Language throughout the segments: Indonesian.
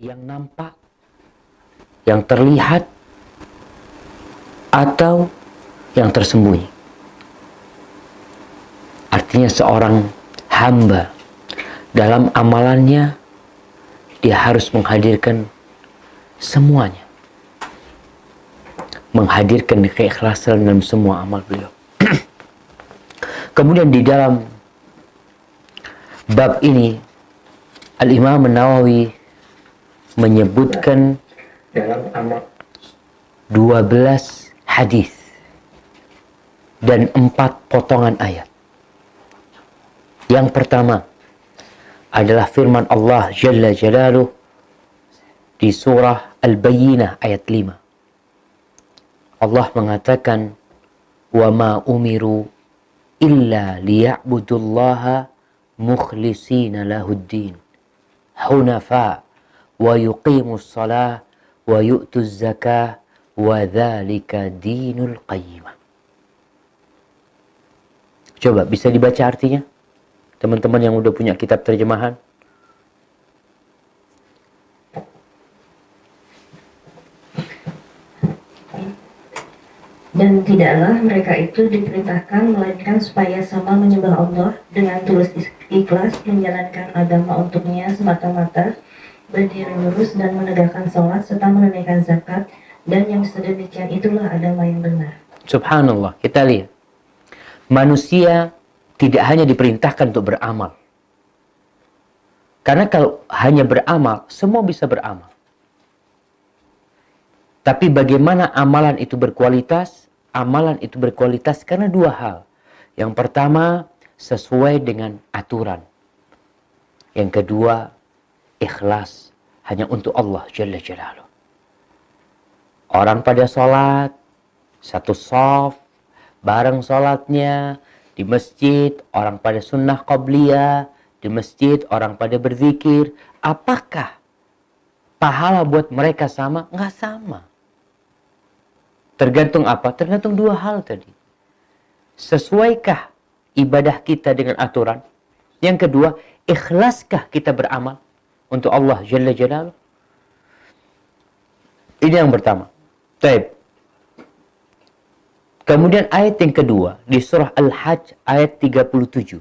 yang nampak, yang terlihat, atau yang tersembunyi. Artinya seorang hamba dalam amalannya dia harus menghadirkan semuanya, menghadirkan keikhlasan dalam semua amal beliau. Kemudian di dalam bab ini Al-Imam An-Nawawi menyebutkan dalam amal 12 hadis dan 4 potongan ayat. Yang pertama adalah firman Allah Jalla Jalaluh di surah Al-Bayyinah ayat 5. Allah mengatakan, "Wa ma umiru illa liya'budullaha mukhlishina lahuddin hunafa wa yuqimus salah wa yu'tuz zakah wa dzalika dinul qayyimah." Coba bisa dibaca artinya? Teman-teman yang udah punya kitab terjemahan. Dan tidaklah mereka itu diperintahkan melainkan supaya sama menyembah Allah dengan tulus ikhlas, menjalankan agama untuknya semata-mata, berdiri lurus dan menegakkan sholat serta menunaikan zakat, dan yang sedemikian itulah agama yang benar. Subhanallah, kita lihat. Manusia tidak hanya diperintahkan untuk beramal. Karena kalau hanya beramal, semua bisa beramal. Tapi bagaimana amalan itu berkualitas? Amalan itu berkualitas karena 2 hal. Yang pertama, sesuai dengan aturan. Yang kedua, ikhlas hanya untuk Allah Jalla Jalaluh. Orang pada sholat, satu shaf, bareng sholatnya, di masjid, orang pada sunnah qabliyah, di masjid, orang pada berzikir. Apakah pahala buat mereka sama? Nggak sama. Tergantung apa? Tergantung 2 hal tadi. Sesuaikah ibadah kita dengan aturan? Yang kedua, ikhlaskah kita beramal untuk Allah Jalla Jalaluh? Ini yang pertama. Baik. Kemudian ayat yang kedua di surah Al-Hajj ayat 37.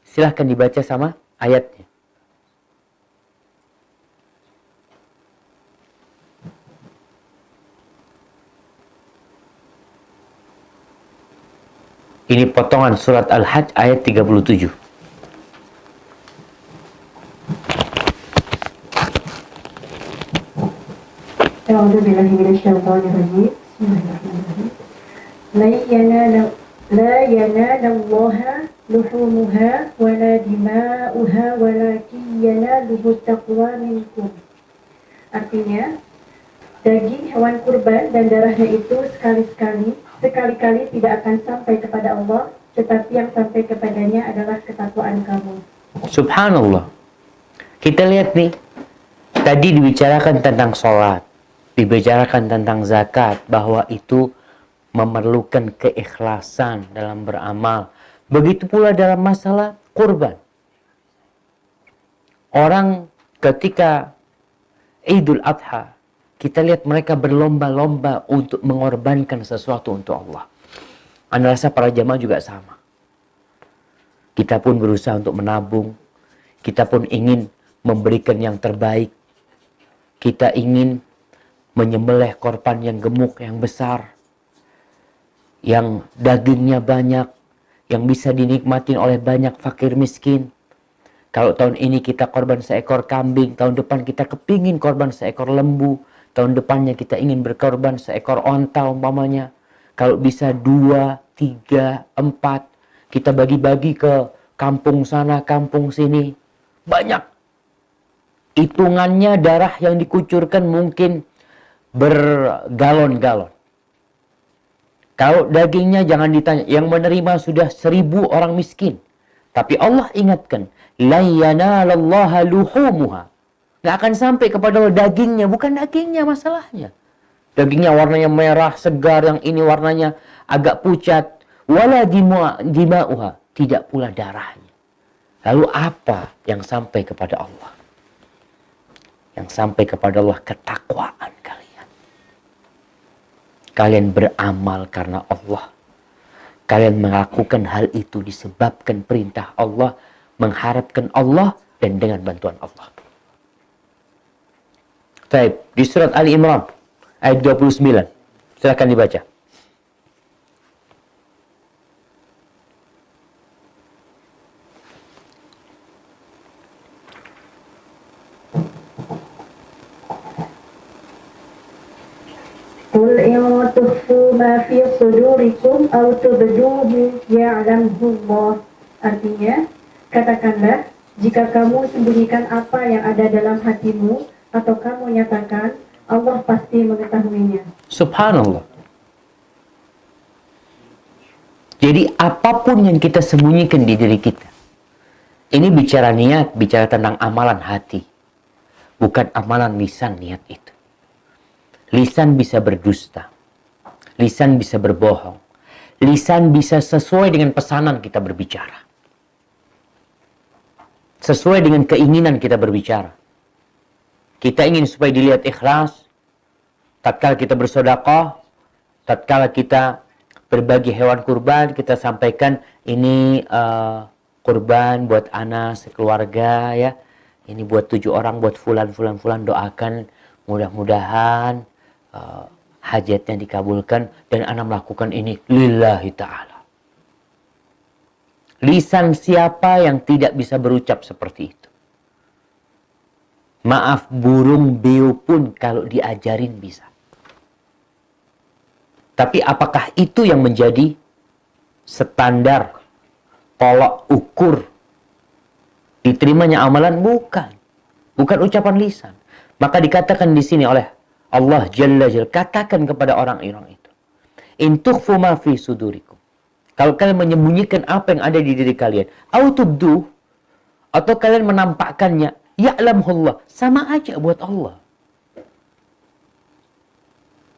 Silahkan dibaca sama ayatnya. Ini potongan surat Al-Hajj ayat 37. A'udzubillahi minasyaitonirrajim. Bismillahirrahmanirrahim. La yanalallaha luhumuha wala dima'uha walakin yanaluhu taqwa minkum. Artinya, daging hewan kurban dan darahnya itu sekali-kali tidak akan sampai kepada Allah, tetapi yang sampai kepadanya adalah ketakwaan kamu. Subhanallah. Kita lihat nih, tadi dibicarakan tentang sholat, dibicarakan tentang zakat, bahwa itu memerlukan keikhlasan dalam beramal. Begitu pula dalam masalah kurban. Orang ketika Idul Adha, kita lihat mereka berlomba-lomba untuk mengorbankan sesuatu untuk Allah. Anda rasa para jamaah juga sama. Kita pun berusaha untuk menabung. Kita pun ingin memberikan yang terbaik. Kita ingin menyembelih korban yang gemuk, yang besar, yang dagingnya banyak, yang bisa dinikmatin oleh banyak fakir miskin. Kalau tahun ini kita korban seekor kambing, tahun depan kita kepingin korban seekor lembu, tahun depannya kita ingin berkorban seekor onta umpamanya. Kalau bisa 2, 3, 4, kita bagi-bagi ke kampung sana, kampung sini. Banyak. Hitungannya darah yang dikucurkan mungkin bergalon-galon. Kalau dagingnya jangan ditanya, yang menerima sudah 1000 orang miskin. Tapi Allah ingatkan, la yanalallaha luhumuha. Nggak akan sampai kepada dagingnya, bukan dagingnya masalahnya. Dagingnya warnanya merah, segar, yang ini warnanya agak pucat. Wala dima'uha, tidak pula darahnya. Lalu apa yang sampai kepada Allah? yang sampai kepada Allah ketakwaan kalian. Kalian beramal karena Allah. Kalian melakukan hal itu disebabkan perintah Allah, mengharapkan Allah dan dengan bantuan Allah. Baik, di surat Ali Imran ayat 29. Silakan dibaca. قل إن تخفوا ما في صدوركم أو تبدوه يعلمه الله. Artinya, katakanlah, jika kamu sembunyikan apa yang ada dalam hatimu atau kamu nyatakan, Allah pasti mengetahuinya. Subhanallah. Jadi apapun yang kita sembunyikan di diri kita, ini bicara niat, bicara tentang amalan hati, bukan amalan lisan niat itu. Lisan bisa berdusta, lisan bisa berbohong, lisan bisa sesuai dengan pesanan kita berbicara, sesuai dengan keinginan kita berbicara. Kita ingin supaya dilihat ikhlas, tatkala kita bersedekah, tatkala kita berbagi hewan kurban, kita sampaikan ini kurban buat anak sekeluarga ya. Ini buat 7 orang, buat fulan doakan mudah-mudahan hajatnya dikabulkan dan anak melakukan ini lillahi ta'ala. Lisan siapa yang tidak bisa berucap seperti itu? Maaf, burung beo pun kalau diajarin bisa. Tapi apakah itu yang menjadi standar tolak ukur diterimanya amalan? Bukan. Bukan ucapan lisan. Maka dikatakan di sini oleh Allah Jalla Jalla, katakan kepada orang-orang itu, in tukhfu ma fi sudurikum. Kalau kalian menyembunyikan apa yang ada di diri kalian, au tubdu, atau kalian menampakkannya, ya'lamullah, sama aja buat Allah.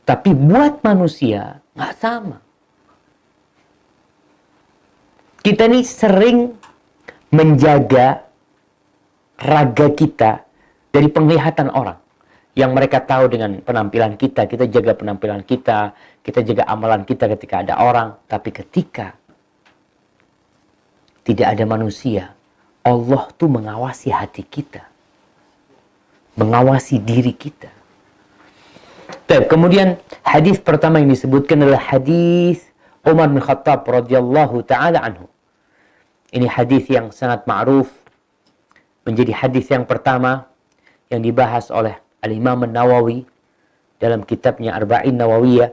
Tapi buat manusia nggak sama. Kita ini sering menjaga raga kita dari penglihatan orang. Yang mereka tahu dengan penampilan kita, kita jaga penampilan kita jaga amalan kita ketika ada orang. Tapi ketika tidak ada manusia, Allah tuh mengawasi hati kita, mengawasi diri kita. Kemudian hadis pertama yang disebutkan adalah hadis Umar bin Khattab radhiyallahu taala anhu. Ini hadis yang sangat ma'ruf, menjadi hadis yang pertama yang dibahas oleh Al-Imam Nawawi dalam kitabnya Arba'in Nawawiyah.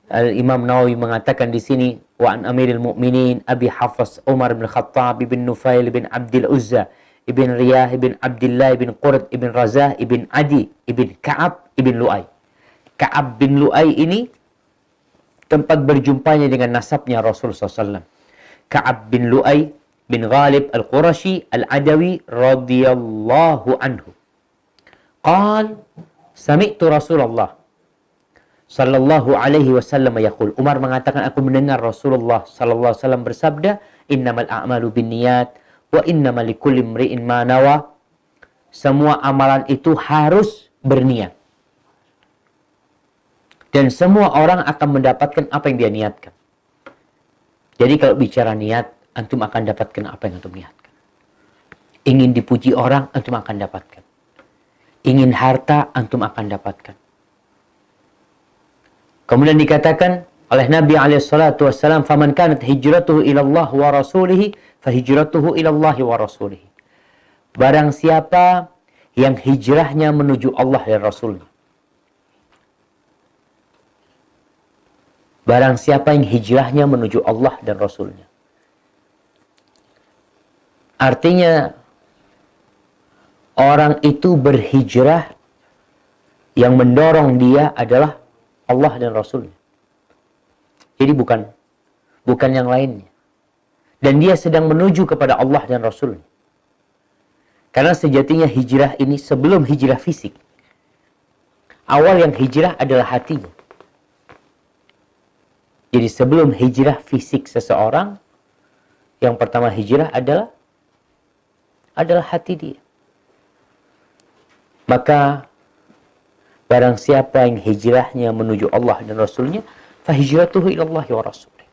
Al-Imam Nawawi mengatakan di sini, wa an Amiril Mu'minin Abi Hafs Umar bin Khattab bin Nufail bin Abdul Uzza ibn Riyah ibn Abdullah ibn Qurd ibn Razah ibn Adi ibn Ka'ab ibn Lu'ay. Ka'ab bin Lu'ay ini tempat berjumpanya dengan nasabnya Rasulullah SAW. Ka'ab bin Lu'ay bin Ghalib al-Qurashi al-Adawi radhiyallahu anhu. Qal sami'tu Rasulullah sallallahu alaihi wasallam yaqul. Umar mengatakan, aku mendengar Rasulullah sallallahu alaihi wasallam bersabda, innamal a'malu binniyat wa innamal likulli imri'in ma nawa. Semua amalan itu harus berniat. Dan semua orang akan mendapatkan apa yang dia niatkan. Jadi kalau bicara niat, antum akan dapatkan apa yang antum niatkan. Ingin dipuji orang, antum akan dapatkan. Ingin harta, antum akan dapatkan. Kemudian dikatakan oleh Nabi SAW, faman kanat hijratuhu ilallah wa rasulihi, fahijratuhu ilallah wa rasulihi. Barang siapa yang hijrahnya menuju Allah dan Rasulnya. Barang siapa yang hijrahnya menuju Allah dan Rasulnya. Artinya, orang itu berhijrah, yang mendorong dia adalah Allah dan Rasulnya. Jadi bukan yang lainnya. Dan dia sedang menuju kepada Allah dan Rasulnya. Karena sejatinya hijrah ini sebelum hijrah fisik. Awal yang hijrah adalah hatinya. Jadi sebelum hijrah fisik seseorang, yang pertama hijrah adalah hati dia. Maka barang siapa yang hijrahnya menuju Allah dan Rasulnya, fahijratuhu ilallahi wa rasulih.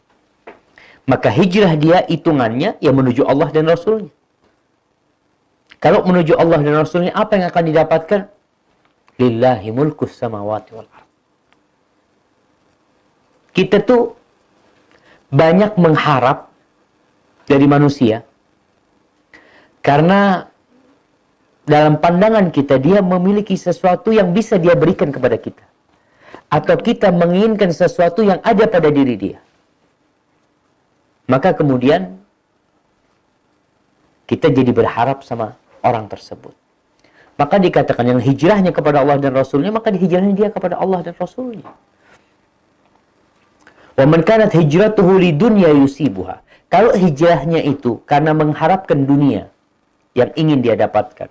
Maka hijrah dia hitungannya yang menuju Allah dan Rasulnya. Kalau menuju Allah dan Rasulnya, apa yang akan didapatkan? Lillahi mulkus samawati wal ardh. Kita tuh banyak mengharap dari manusia karena dalam pandangan kita dia memiliki sesuatu yang bisa dia berikan kepada kita, atau kita menginginkan sesuatu yang ada pada diri dia. Maka kemudian kita jadi berharap sama orang tersebut. Maka dikatakan yang hijrahnya kepada Allah dan Rasulnya, maka dihijrahnya dia kepada Allah dan Rasulnya. Wa man kanat hijratuhu lidunya yusibuha. Kalau hijrahnya itu karena mengharapkan dunia yang ingin dia dapatkan.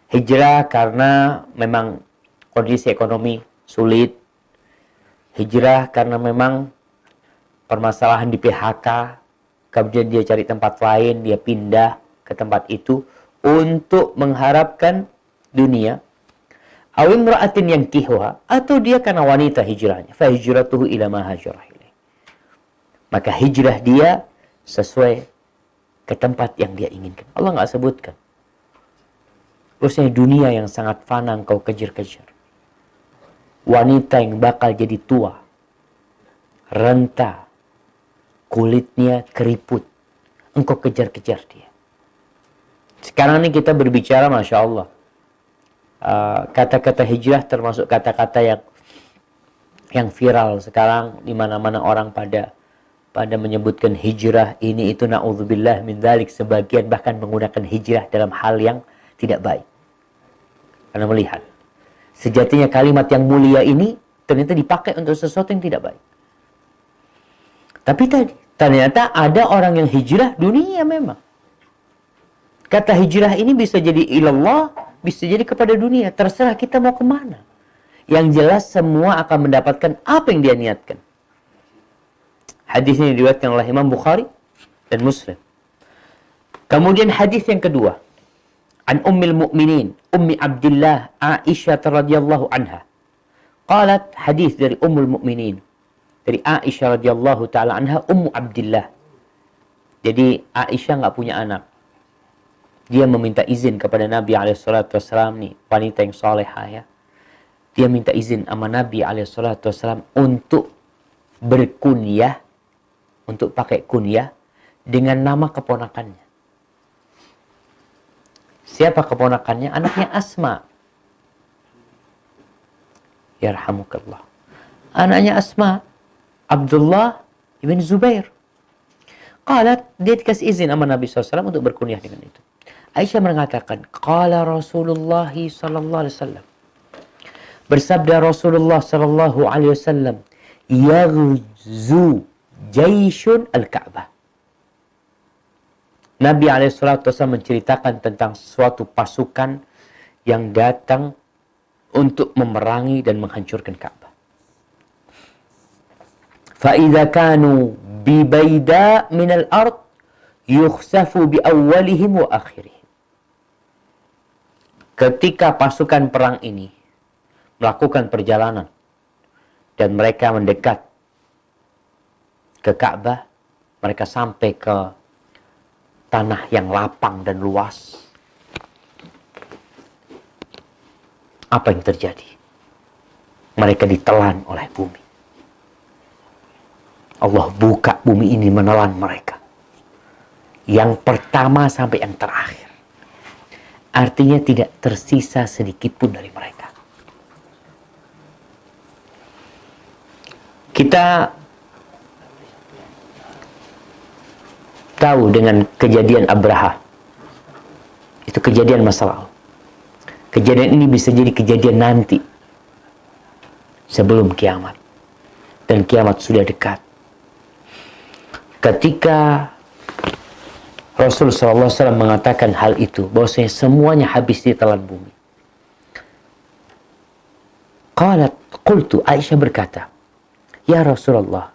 Hijrah karena memang kondisi ekonomi sulit. Hijrah karena memang permasalahan di PHK. Kemudian dia cari tempat lain, dia pindah ke tempat itu untuk mengharapkan dunia. Aw imra'atin yankihuha, atau dia karena wanita hijrahnya. Fa hijratuhu ila ma hajara ilaih. Maka hijrah dia sesuai ke tempat yang dia inginkan. Allah nggak sebutkan. Terusnya dunia yang sangat fana engkau kejar-kejar. Wanita yang bakal jadi tua, renta, kulitnya keriput, engkau kejar-kejar dia. Sekarang ini kita berbicara, Masya Allah, kata-kata hijrah termasuk kata-kata yang viral sekarang, di mana-mana orang pada menyebutkan hijrah ini itu, na'udzubillah min dzalik. Sebagian bahkan menggunakan hijrah dalam hal yang tidak baik. Karena melihat sejatinya kalimat yang mulia ini ternyata dipakai untuk sesuatu yang tidak baik. Tapi ternyata ada orang yang hijrah dunia memang. Kata hijrah ini bisa jadi ilallah, bisa jadi kepada dunia. Terserah kita mau kemana. Yang jelas semua akan mendapatkan apa yang dia niatkan. Hadis ini diriwayatkan oleh Imam Bukhari dan Muslim. Kemudian hadis yang kedua. An Ummil Mu'minin, Ummi Abdillah, Aisyah radhiyallahu anha. Qalat, hadis dari Ummul Mu'minin, dari Aisyah radhiyallahu taala anha, Ummu Abdillah. Jadi Aisyah nggak punya anak. Dia meminta izin kepada Nabi SAW, nih wanita yang salehah ya. Dia minta izin sama Nabi SAW untuk berkunyah, untuk pakai kunyah dengan nama keponakannya. Siapa keponakannya? Anaknya Asma. Yarhamukallah. Anaknya Asma, Abdullah ibn Zubair. Qalat, dia dikasih izin sama Nabi SAW untuk berkunyah dengan itu. Aisyah mengatakan, qala Rasulullah sallallahu alaihi wasallam. Bersabda Rasulullah sallallahu alaihi wasallam, yaghzu jaisyun al-Ka'bah. Nabi SAW menceritakan tentang suatu pasukan yang datang untuk memerangi dan menghancurkan Ka'bah. فَإِذَا كَانُوا بِبَيْدَاءٍ مِنَ الْأَرْضِ يُخْسَفُوا بِأَوَّلِهِمْ وَآخِرِهِمْ. Ketika pasukan perang ini melakukan perjalanan dan mereka mendekat ke Ka'bah, mereka sampai ke tanah yang lapang dan luas. Apa yang terjadi? Mereka ditelan oleh bumi. Allah buka bumi ini menelan mereka. Yang pertama sampai yang terakhir. Artinya tidak tersisa sedikit pun dari mereka. Kita tahu dengan kejadian Abraha. Itu kejadian masa lalu. Kejadian ini bisa jadi kejadian nanti. Sebelum kiamat. Dan kiamat sudah dekat. Ketika Rasul SAW mengatakan hal itu, bahwasanya semuanya habis ditelan bumi. Qultu, Aisyah berkata, Ya Rasulullah,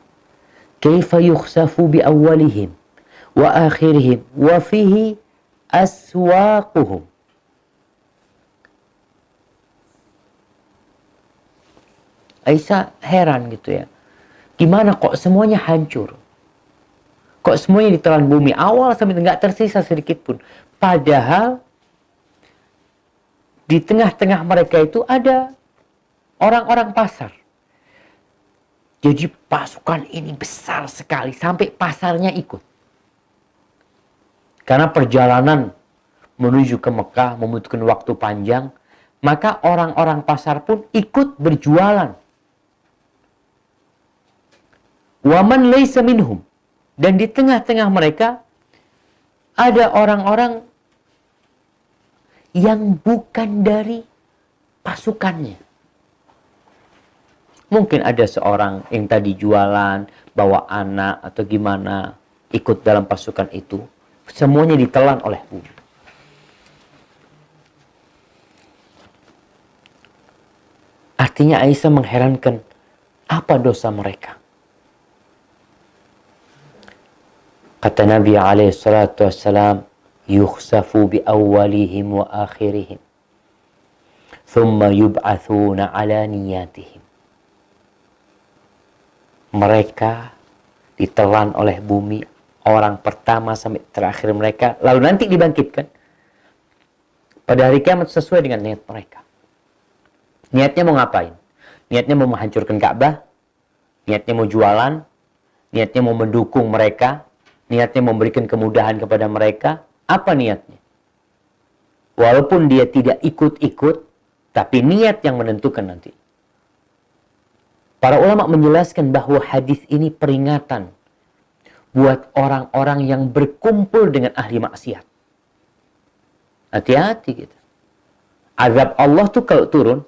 kaifa yukhsafu bi awwalihim wa akhirihim wa fihi aswaquhum. Aisyah heran gitu ya. Gimana kok semuanya hancur? Kok semuanya ditelan bumi awal sampai nggak tersisa sedikit pun. Padahal di tengah-tengah mereka itu ada orang-orang pasar. Jadi pasukan ini besar sekali sampai pasarnya ikut. Karena perjalanan menuju ke Mekah membutuhkan waktu panjang, maka orang-orang pasar pun ikut berjualan. Waman laysa minhum. Dan di tengah-tengah mereka ada orang-orang yang bukan dari pasukannya. Mungkin ada seorang yang tadi jualan, bawa anak atau gimana, ikut dalam pasukan itu. Semuanya ditelan oleh bumi. Artinya Aisyah mengherankan, apa dosa mereka? Kata Nabi SAW, yukhsafu bi awwalihim wa akhirihim, thumma yub'athuna ala niyatihim. Mereka ditelan oleh bumi, orang pertama sampai terakhir mereka, lalu nanti dibangkitkan pada hari kiamat sesuai dengan niat mereka. Niatnya mau ngapain? Niatnya mau menghancurkan Ka'bah, niatnya mau jualan, niatnya mau mendukung mereka, niatnya memberikan kemudahan kepada mereka. Apa niatnya? Walaupun dia tidak ikut-ikut, tapi niat yang menentukan nanti. Para ulama menjelaskan bahwa hadis ini peringatan buat orang-orang yang berkumpul dengan ahli maksiat. Hati-hati gitu. Azab Allah tuh kalau turun,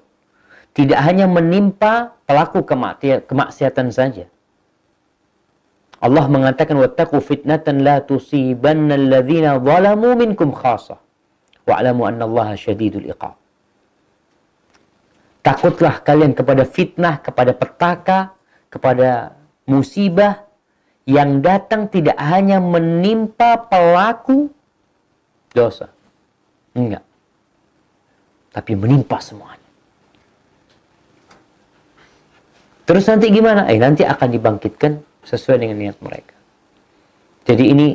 tidak hanya menimpa pelaku kemaksiatan saja. Allah mengatakan, wattaqu fitnatan la tusibanna alladhina zalamu minkum khassah wa'lamu anna Allaha syadidul iqab. Takutlah kalian kepada fitnah, kepada petaka, kepada musibah yang datang tidak hanya menimpa pelaku dosa. Enggak. Tapi menimpa semuanya. Terus nanti gimana? Nanti akan dibangkitkan sesuai dengan niat mereka. Jadi ini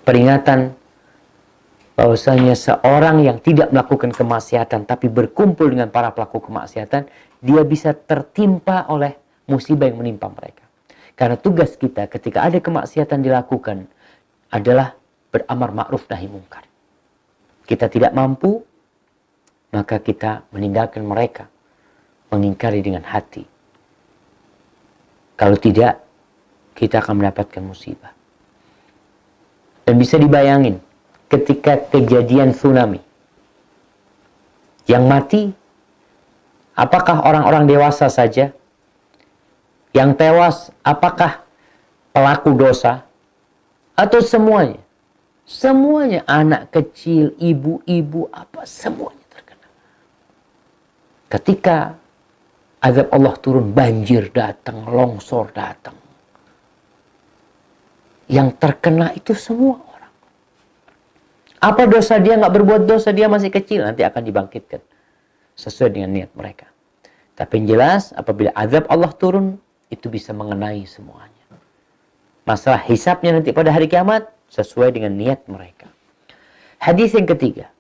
peringatan bahwasanya seorang yang tidak melakukan kemaksiatan tapi berkumpul dengan para pelaku kemaksiatan, dia bisa tertimpa oleh musibah yang menimpa mereka. Karena tugas kita ketika ada kemaksiatan dilakukan adalah beramar ma'ruf nahi mungkar. Kita tidak mampu, maka kita meninggalkan mereka, mengingkari dengan hati. Kalau tidak, kita akan mendapatkan musibah. Dan bisa dibayangin, ketika kejadian tsunami, yang mati, apakah orang-orang dewasa saja? Yang tewas, apakah pelaku dosa? Atau semuanya? Semuanya, anak kecil, ibu-ibu, semuanya terkena. Ketika azab Allah turun, banjir datang, longsor datang. Yang terkena itu semua orang. Apa dosa dia? Nggak berbuat dosa, dia masih kecil, nanti akan dibangkitkan sesuai dengan niat mereka. Tapi yang jelas, apabila azab Allah turun, itu bisa mengenai semuanya. Masalah hisabnya nanti pada hari kiamat sesuai dengan niat mereka. Hadis yang ketiga,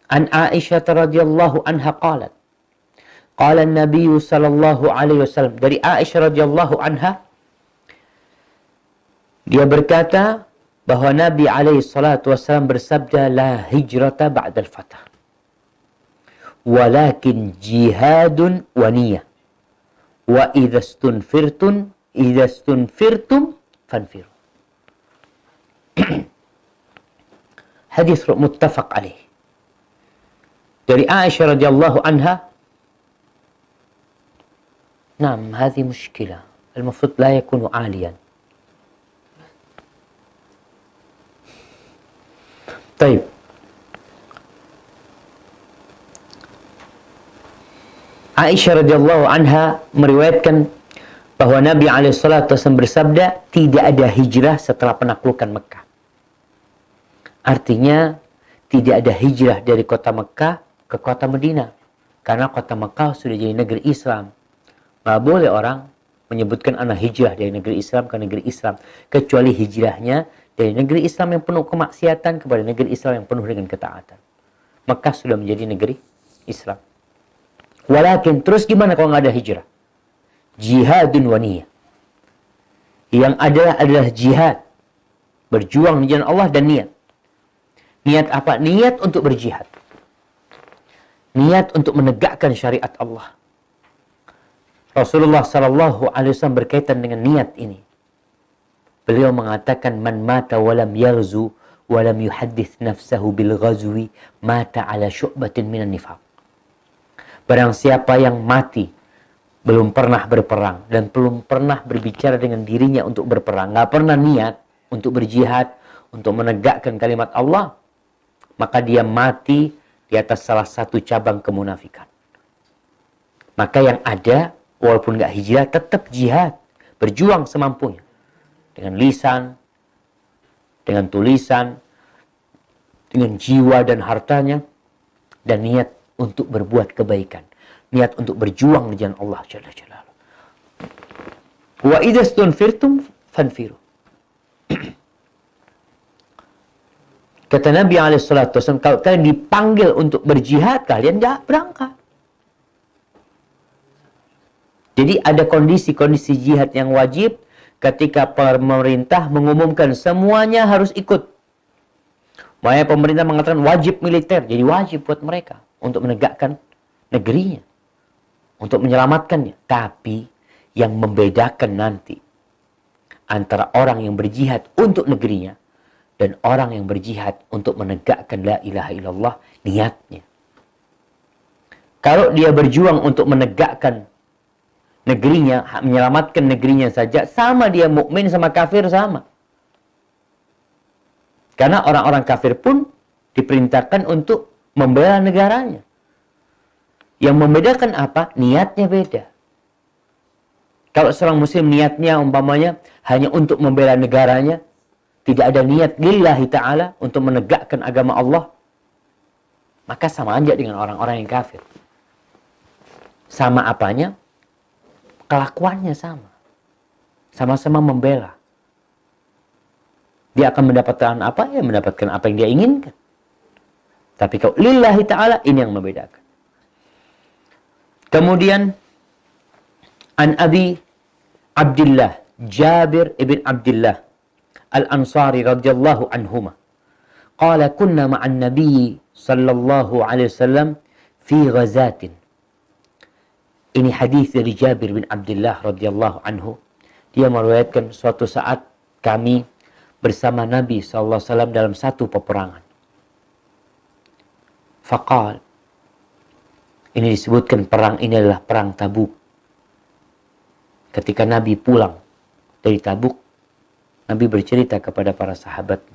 an Aisyah radhiyallahu anha qalat, qala an-nabiy sallallahu alaihi wasallam, dari Aisyah radhiyallahu anha, dia berkata bahwa Nabi alaihi salatu wasallam bersabda, la hijrata ba'dal fath, walakin jihadun wa niyah, wa idza stunfirtum fanfiru. Hadis muttafaq alaih. Dari Aisyah radhiyallahu anha, نعم هذه مشكلة المفروض لا يكون عاليا. طيب. Aisyah radhiyallahu anha meriwayatkan bahwa Nabi SAW bersabda, tidak ada hijrah setelah penaklukan Mekah. Artinya tidak ada hijrah dari kota Mekah ke kota Madinah. Karena kota Mekah sudah jadi negeri Islam. Nggak boleh orang menyebutkan anak hijrah dari negeri Islam ke negeri Islam. Kecuali hijrahnya dari negeri Islam yang penuh kemaksiatan kepada negeri Islam yang penuh dengan ketaatan. Mekah sudah menjadi negeri Islam. Walakin terus gimana kalau nggak ada hijrah? Jihadun wa niyah. Yang adalah jihad. Berjuang di jalan Allah dan niat. Niat apa? Niat untuk berjihad. Niat untuk menegakkan syariat Allah. Rasulullah sallallahu alaihi wasallam berkaitan dengan niat ini. Beliau mengatakan, man mata walam yaghzu walam yuhaddits nafsahu bil ghazwi mata ala syu'batin minan nifaq. Barang siapa yang mati belum pernah berperang dan belum pernah berbicara dengan dirinya untuk berperang, nggak pernah niat untuk berjihad, untuk menegakkan kalimat Allah, maka dia mati di atas salah satu cabang kemunafikan. Maka yang ada, walaupun nggak hijrah, tetap jihad, berjuang semampunya, dengan lisan, dengan tulisan, dengan jiwa dan hartanya, dan niat untuk berbuat kebaikan, niat untuk berjuang di jalan Allah Jalla Jalaluhu. Wa idza stunfirtum fanfiru. Kata Nabi SAW, kalau kalian dipanggil untuk berjihad, kalian jangan berangkat. Jadi ada kondisi-kondisi jihad yang wajib ketika pemerintah mengumumkan semuanya harus ikut. Makanya pemerintah mengatakan wajib militer, jadi wajib buat mereka untuk menegakkan negerinya, untuk menyelamatkannya. Tapi yang membedakan nanti antara orang yang berjihad untuk negerinya dan orang yang berjihad untuk menegakkan la ilaha illallah, niatnya. Kalau dia berjuang untuk menegakkan negerinya, menyelamatkan negerinya saja, sama dia mukmin sama kafir sama. Karena orang-orang kafir pun diperintahkan untuk membela negaranya. Yang membedakan apa? Niatnya beda. Kalau seorang muslim niatnya umpamanya hanya untuk membela negaranya, tidak ada niat lillahi ta'ala untuk menegakkan agama Allah, maka sama aja dengan orang-orang yang kafir. Sama apanya? Kelakuannya sama. Sama-sama membela. Dia akan mendapatkan apa? Ya mendapatkan apa yang dia inginkan. Tapi kalau lillahi ta'ala, ini yang membedakan. Kemudian an Abi Abdullah Jabir ibn Abdullah Al-Ansari radhiyallahu anhuma qala kunna ma'an nabiy sallallahu alaihi wasallam fi ghazatin. Ini hadis dari Jabir bin Abdullah radhiyallahu anhu. Dia meriwayatkan suatu saat kami bersama Nabi sallallahu alaihi wasallam dalam satu peperangan. Faqal, ini disebutkan perang ini adalah perang Tabuk. Ketika Nabi pulang dari Tabuk, Nabi bercerita kepada para sahabat.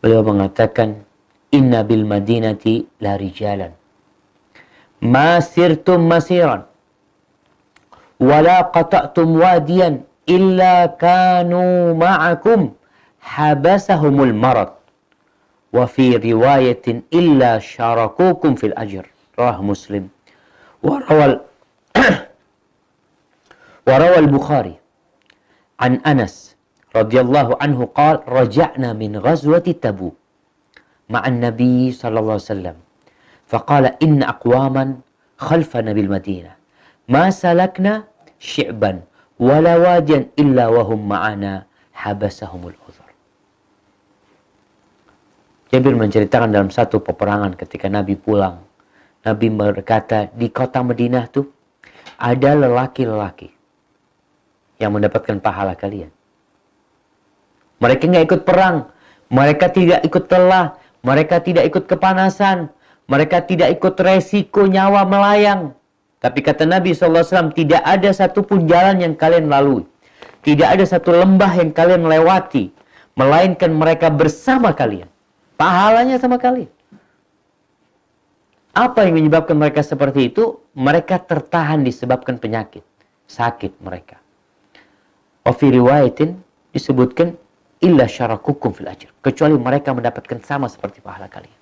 Beliau mengatakan, inna bil madinati la rijalan ma sirtum masiran wala qata'tum wadiyan illa kanu ma'akum habasahumul marad wa fi riwayatin illa syarakukum fil ajr. Rawah Muslim. Wa rawal Bukhari an Anas radhiyallahu anhu qala raja'na min ghazwati Tabuk ma'an Nabi sallallahu alaihi wasallam faqala inna aqwaman khalfana bil Madinah ma salakna syi'ban wala wadiyan illa wa hum ma'ana habasahumul udhur. Jabir menceritakan dalam satu peperangan ketika Nabi pulang, Nabi berkata, di kota Madinah tuh ada lelaki-lelaki yang mendapatkan pahala kalian. Mereka nggak ikut perang, mereka tidak ikut telah, mereka tidak ikut kepanasan, mereka tidak ikut resiko nyawa melayang. Tapi kata Nabi SAW, tidak ada satupun jalan yang kalian lalui, tidak ada satu lembah yang kalian lewati, melainkan mereka bersama kalian, pahalanya sama kalian. Apa yang menyebabkan mereka seperti itu? Mereka tertahan disebabkan penyakit, sakit mereka. Wa fi riwayatin disebutkan illa syarakukum fil ajr, kecuali mereka mendapatkan sama seperti pahala kalian.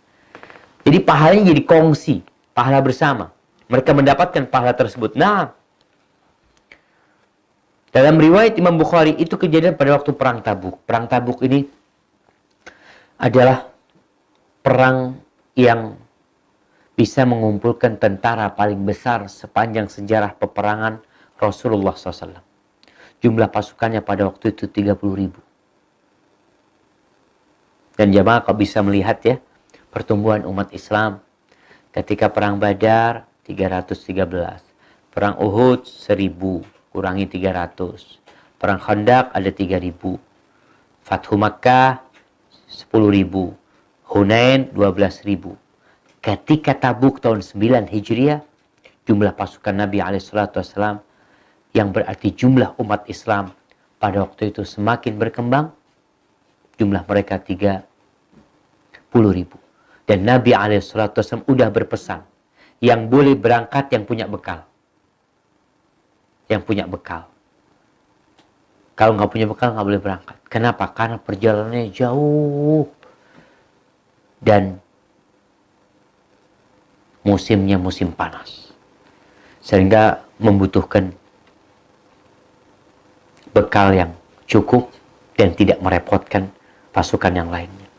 Jadi pahalanya jadi kongsi, pahala bersama. Mereka mendapatkan pahala tersebut. Nah, dalam riwayat Imam Bukhari itu kejadian pada waktu perang Tabuk. Perang Tabuk ini adalah perang yang bisa mengumpulkan tentara paling besar sepanjang sejarah peperangan Rasulullah SAW. Jumlah pasukannya pada waktu itu 30.000. Dan jamaah kau bisa melihat ya, pertumbuhan umat Islam. Ketika perang Badar 313, perang Uhud 1000, kurangi 300. Perang Khandaq ada 3000. Fathu Makkah 10.000. Hunain 12.000. Ketika Tabuk tahun 9 Hijriah, jumlah pasukan Nabi SAW yang berarti jumlah umat Islam pada waktu itu semakin berkembang, jumlah mereka 30.000. Dan Nabi SAW udah berpesan, yang boleh berangkat yang punya bekal. Yang punya bekal. Kalau nggak punya bekal nggak boleh berangkat. Kenapa? Karena perjalanannya jauh. Dan musimnya musim panas. Sehingga membutuhkan bekal yang cukup dan tidak merepotkan pasukan yang lainnya.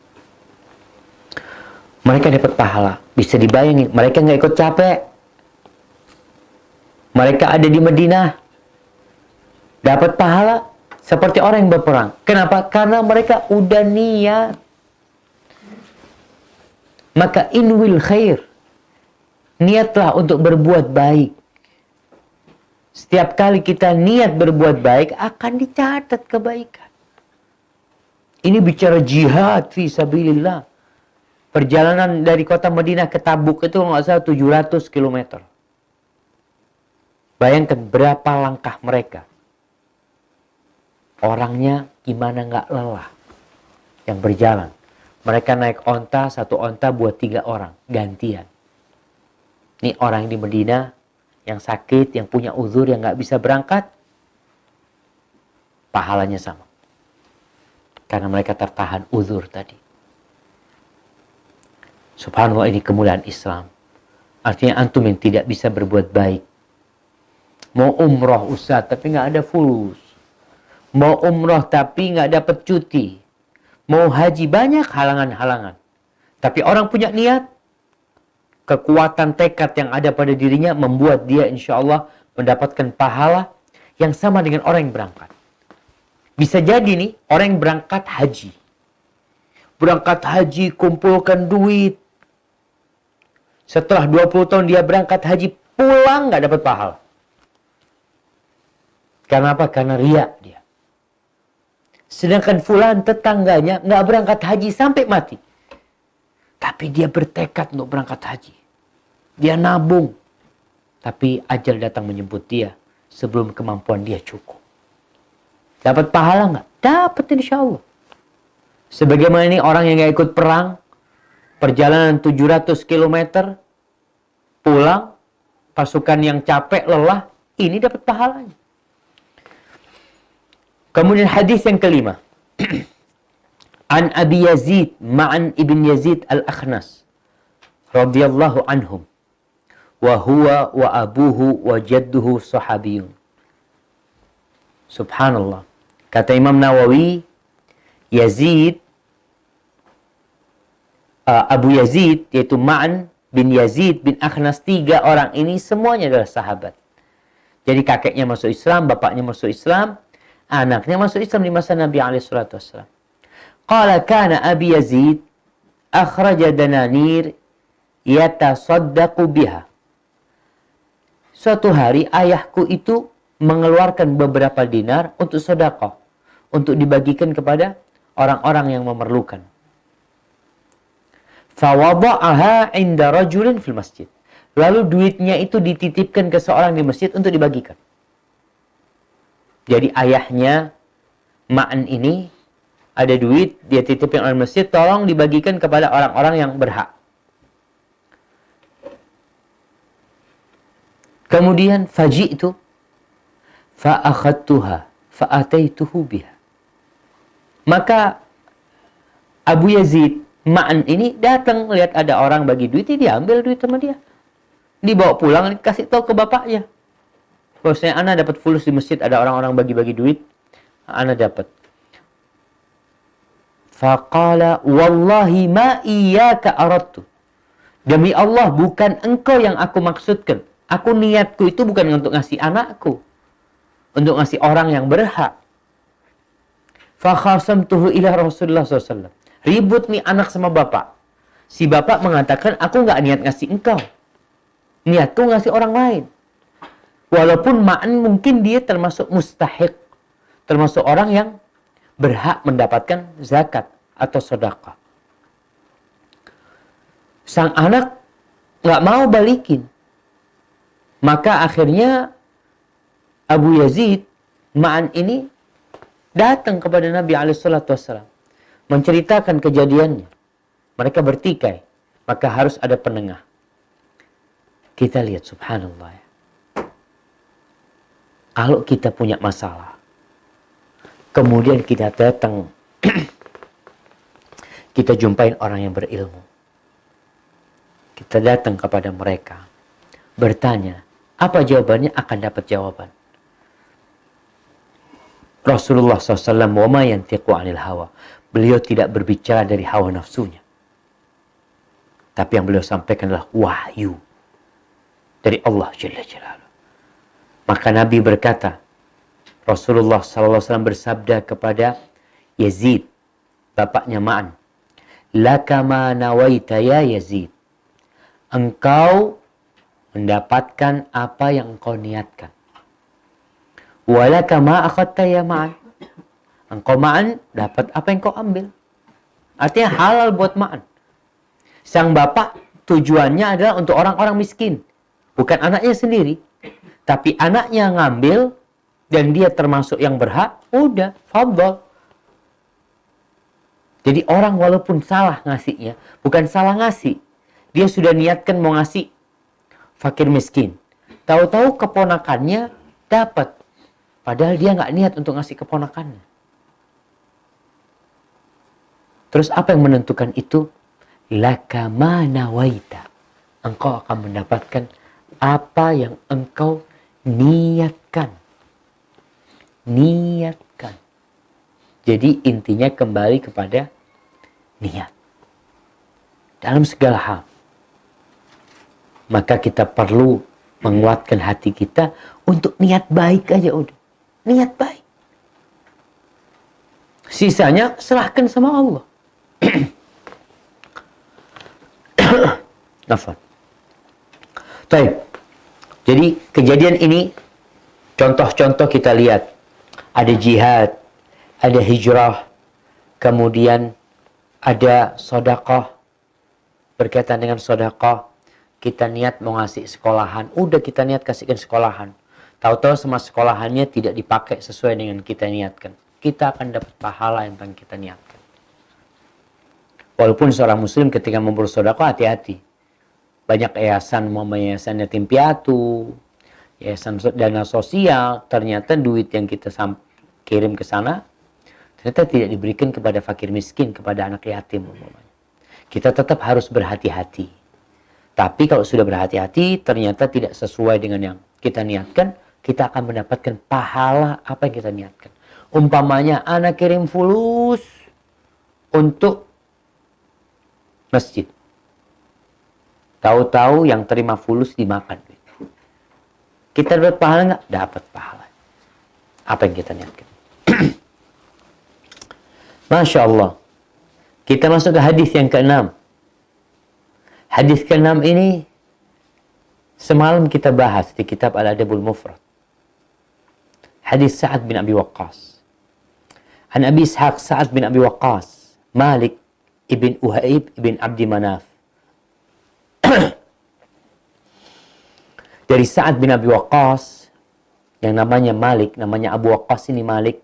Mereka dapat pahala. Bisa dibayangin, mereka nggak ikut capek. Mereka ada di Madinah. Dapat pahala seperti orang yang berperang. Kenapa? Karena mereka udah niat. Maka inwil khair. Niatlah untuk berbuat baik. Setiap kali kita niat berbuat baik, akan dicatat kebaikan. Ini bicara jihad fi sabilillah. Perjalanan dari kota Madinah ke Tabuk itu nggak salah 700 km. Bayangkan berapa langkah mereka. Orangnya gimana nggak lelah yang berjalan. Mereka naik onta, satu onta buat 3 orang, gantian. Ini orang di Madinah yang sakit, yang punya uzur, yang nggak bisa berangkat, pahalanya sama. Karena mereka tertahan uzur tadi. Subhanallah, ini kemuliaan Islam. Artinya antum yang tidak bisa berbuat baik. Mau umroh Ustaz, tapi nggak ada fulus. Mau umroh tapi nggak dapat cuti. Mau haji, banyak halangan-halangan. Tapi orang punya niat, kekuatan tekad yang ada pada dirinya membuat dia insya Allah mendapatkan pahala yang sama dengan orang yang berangkat. Bisa jadi nih, orang yang berangkat haji. Berangkat haji, kumpulkan duit. Setelah 20 tahun dia berangkat haji, pulang nggak dapat pahala. Karena apa? Karena riya dia. Sedangkan fulan tetangganya nggak berangkat haji sampai mati. Tapi dia bertekad untuk berangkat haji. Dia nabung. Tapi ajal datang menjemput dia sebelum kemampuan dia cukup. Dapat pahala nggak? Dapat insya Allah. Sebagaimana ini orang yang nggak ikut perang, perjalanan 700 km, pulang, pasukan yang capek, lelah, ini dapat pahalanya. Kemudian hadis yang kelima. An Abi Yazid Ma'an ibn Yazid al-Akhnas radhiyallahu anhum wa huwa wa abuhu wa jadduhu sahabiyun. Subhanallah. Kata Imam Nawawi, Yazid, Abu Yazid, yaitu Ma'an bin Yazid bin Akhnas, 3 orang ini semuanya adalah sahabat. Jadi kakeknya masuk Islam, bapaknya masuk Islam, anaknya masuk Islam di masa Nabi SAW. Qala kana Abi Yazid akhraja dananir yatasaddaqu biha. Suatu hari ayahku itu mengeluarkan beberapa dinar untuk sedekah, untuk dibagikan kepada orang-orang yang memerlukan. Fawada'aha 'inda rajulin fil masjid. Lalu duitnya itu dititipkan ke seorang di masjid untuk dibagikan. Jadi ayahnya Ma'an ini ada duit, dia titipin oleh masjid, tolong dibagikan kepada orang-orang yang berhak. Kemudian faji'tu fa'akhadtuha fa'ataituhu biha. Maka Abu Yazid Ma'an ini datang lihat ada orang bagi duit, dia ambil duit sama dia. Dibawa pulang, kasih tahu ke bapaknya. Bahwasanya ana dapat fulus di masjid, ada orang-orang bagi-bagi duit, ana dapat. Faqala wallahi ma iyyaka aradtu. Demi Allah, bukan engkau yang aku maksudkan. Aku niatku itu bukan untuk ngasih anakku. Untuk ngasih orang yang berhak. Fakhasamtuhu ila Rasulullah SAW. Ribut nih anak sama bapak. Si bapak mengatakan, aku nggak niat ngasih engkau. Niatku ngasih orang lain. Walaupun ma'an mungkin dia termasuk mustahik. Termasuk orang yang berhak mendapatkan zakat atau sedekah. Sang anak nggak mau balikin. Maka akhirnya Abu Yazid Ma'an ini datang kepada Nabi SAW, menceritakan kejadiannya. Mereka bertikai, maka harus ada penengah. Kita lihat, subhanallah ya. Kalau kita punya masalah, kemudian kita datang, kita jumpain orang yang berilmu. Kita datang kepada mereka, bertanya, apa jawabannya, akan dapat jawaban. Rasulullah SAW, wa ma yantiqu anil hawa. Beliau tidak berbicara dari hawa nafsunya. Tapi yang beliau sampaikan adalah wahyu dari Allah Jalla Jalaluhu. Maka Nabi berkata, Rasulullah SAW bersabda kepada Yazid, bapaknya Ma'an, laka ma nawaita ya Yazid. Engkau mendapatkan apa yang engkau niatkan. Walaka ma akhadta ya Ma'an. Engkau Ma'an dapat apa yang kau ambil. Artinya halal buat Ma'an. Sang bapak tujuannya adalah untuk orang-orang miskin. Bukan anaknya sendiri. Tapi anaknya ngambil dan dia termasuk yang berhak, udah, fadhal. Jadi orang walaupun salah ngasihnya, bukan salah ngasih. Dia sudah niatkan mau ngasih fakir miskin. Tahu-tahu keponakannya dapat. Padahal dia nggak niat untuk ngasih keponakannya. Terus apa yang menentukan itu? Laka ma nawaita. Engkau akan mendapatkan apa yang engkau niatkan. Niatkan. Jadi intinya kembali kepada niat. Dalam segala hal. Maka kita perlu menguatkan hati kita untuk niat baik aja udah. Niat baik. Sisanya serahkan sama Allah. Nafas. Baik. Jadi kejadian ini contoh-contoh kita lihat. Ada jihad, ada hijrah, kemudian ada sedekah. Berkaitan dengan sedekah, kita niat mau ngasih sekolahan, udah kita niat kasihkan sekolahan. Tahu-tahu sama sekolahannya tidak dipakai sesuai dengan kita niatkan. Kita akan dapat pahala yang kita niatkan. Walaupun seorang muslim ketika memberi sedekah hati-hati. Banyak yayasan, yayasan yatim piatu, yayasan dana sosial, ternyata duit yang kita kirim ke sana ternyata tidak diberikan kepada fakir miskin, kepada anak yatim. Kita tetap harus berhati-hati. Tapi kalau sudah berhati-hati, ternyata tidak sesuai dengan yang kita niatkan, kita akan mendapatkan pahala apa yang kita niatkan. Umpamanya, anak kirim fulus untuk masjid. Tahu-tahu yang terima fulus dimakan. Kita dapat pahala nggak? Dapat pahala. Apa yang kita niatkan. Masya Allah. Kita masuk ke hadis yang ke-6. Hadis ke-6 ini semalam kita bahas di kitab Al-Adabul Mufrad. Hadis Sa'ad bin Abi Waqqas. An Abi Ishaq Sa'ad bin Abi Waqqas, Malik ibn Uhaib ibn Abdi Manaf. Dari Sa'ad bin Abi Waqqas, yang namanya Malik, namanya Abu Waqqas ini Malik,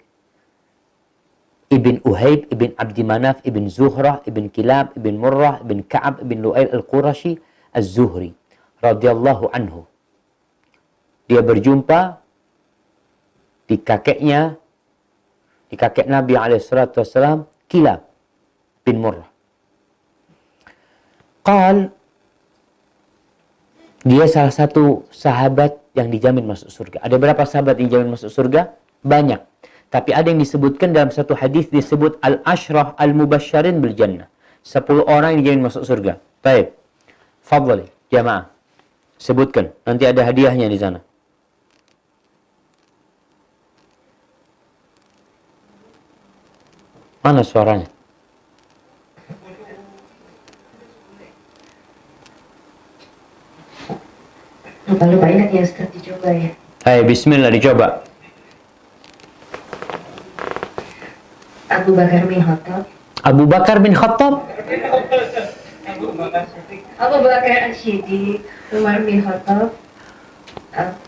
ibn Uhaib ibn Abdi Manaf ibn Zuhrah ibn Kilab ibn Murrah ibn Ka'ab ibn Lu'ail al-Qurashi az-Zuhri radhiyallahu anhu. Dia berjumpa di kakek Nabi SAW, Kilab bin Murrah. Qal, Dia salah satu sahabat yang dijamin masuk surga. Ada berapa sahabat yang dijamin masuk surga? Banyak. Tapi ada yang disebutkan dalam satu hadis disebut al-ashrah al-mubasysyarin bil jannah. 10 orang yang dijamin masuk surga. Baik. Fadhali, jamaah. Sebutkan. Nanti ada hadiahnya di sana. Mana suaranya? Lupa-lupa ingat ya Ustaz, dicoba ya. Hai, bismillah, dicoba. Abu Bakar bin Khattab. Abu Bakar bin Khattab. Abu Bakar As-Siddiq, Umar bin Khattab,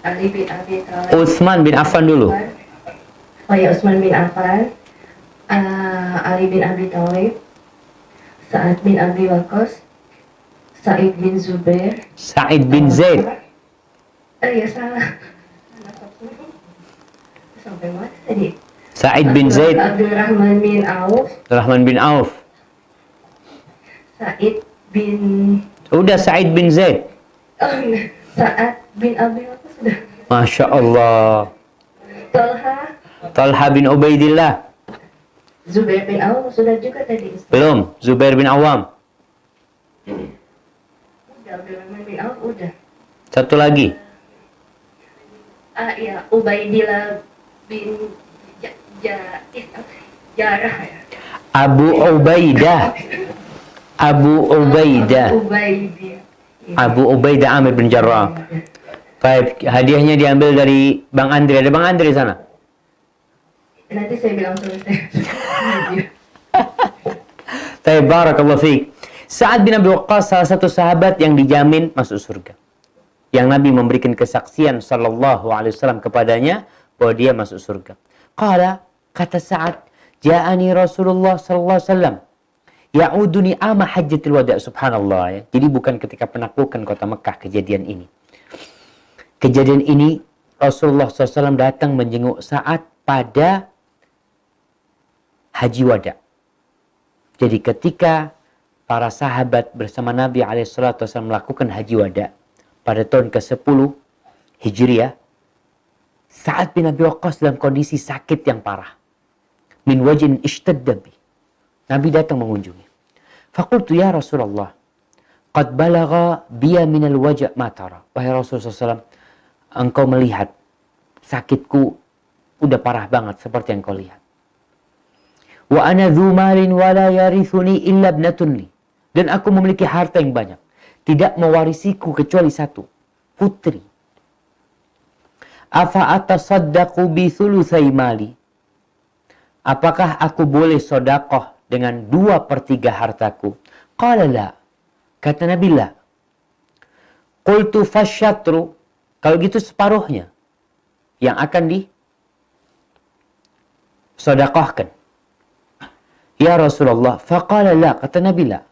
Ali bin Abi Thalib. Utsman bin Affan dulu. Oh ya, Utsman bin Affan, Ali bin Abi Thalib, Sa'ad bin Abi Waqqas, Sa'id bin Zubair. Sa'id bin Zaid. Oh ya, salah. Sampai mana tadi? Sa'id bin Zaid. Abdurrahman bin Auf, Rahman bin Auf. Sa'id bin Udah Sa'id bin Zaid. Sa'ad bin Abi Waqqas sudah. Masya Allah. Talha, Talha bin Ubaidillah. Zubair bin Auf sudah juga tadi. Belum. Zubair bin Awam. Udah, Abdurrahman bin Auf udah. Satu lagi. Iya, Ubaidillah bin Jarrah ya. Abu Ubaidah. Abu Ubaidah. Ubaidah. Abu Ubaidah Amir bin Jarrah. Baik, hadiahnya diambil dari Bang Andri. Ada Bang Andri di sana? Nanti saya bilang selesai. Baik, barakallahu fiik. Sa'ad bin Abi Waqqas salah satu sahabat yang dijamin masuk surga. Yang Nabi memberikan kesaksian sallallahu alaihi wasallam kepadanya bahwa dia masuk surga. Qala, kata Sa'ad, ja'ani Rasulullah sallallahu alaihi wasallam ya'uduni ama hajjatil wada'. Subhanallah ya. Jadi bukan ketika penaklukan kota Mekah kejadian ini. Kejadian ini Rasulullah SAW datang menjenguk Sa'ad pada Haji Wada. Jadi ketika para sahabat bersama Nabi SAW melakukan Haji Wada pada tahun ke-10 Hijriah, Sa'ad bin Abi Waqqas dalam kondisi sakit yang parah. Min wajin ishtadda bi. Nabi datang mengunjungi. Faqultu ya Rasulullah, qad balagha biya minal waja' ma tara. Wahai Rasulullah SAW, engkau melihat sakitku udah parah banget seperti yang kau lihat. Wa ana dzu malin wa la yarithuni illa ibnatun li. Dan aku memiliki harta yang banyak, tidak mewarisiku kecuali satu, putri. Afa atasaddaqu bi thulutsai mali? Apakah aku boleh sedekah dengan 2/3 hartaku? Qala la. Kata Nabi la. Qultu fasyatru. Kalau gitu separuhnya yang akan disedekahkan. Ya Rasulullah, faqala la, kata Nabi la.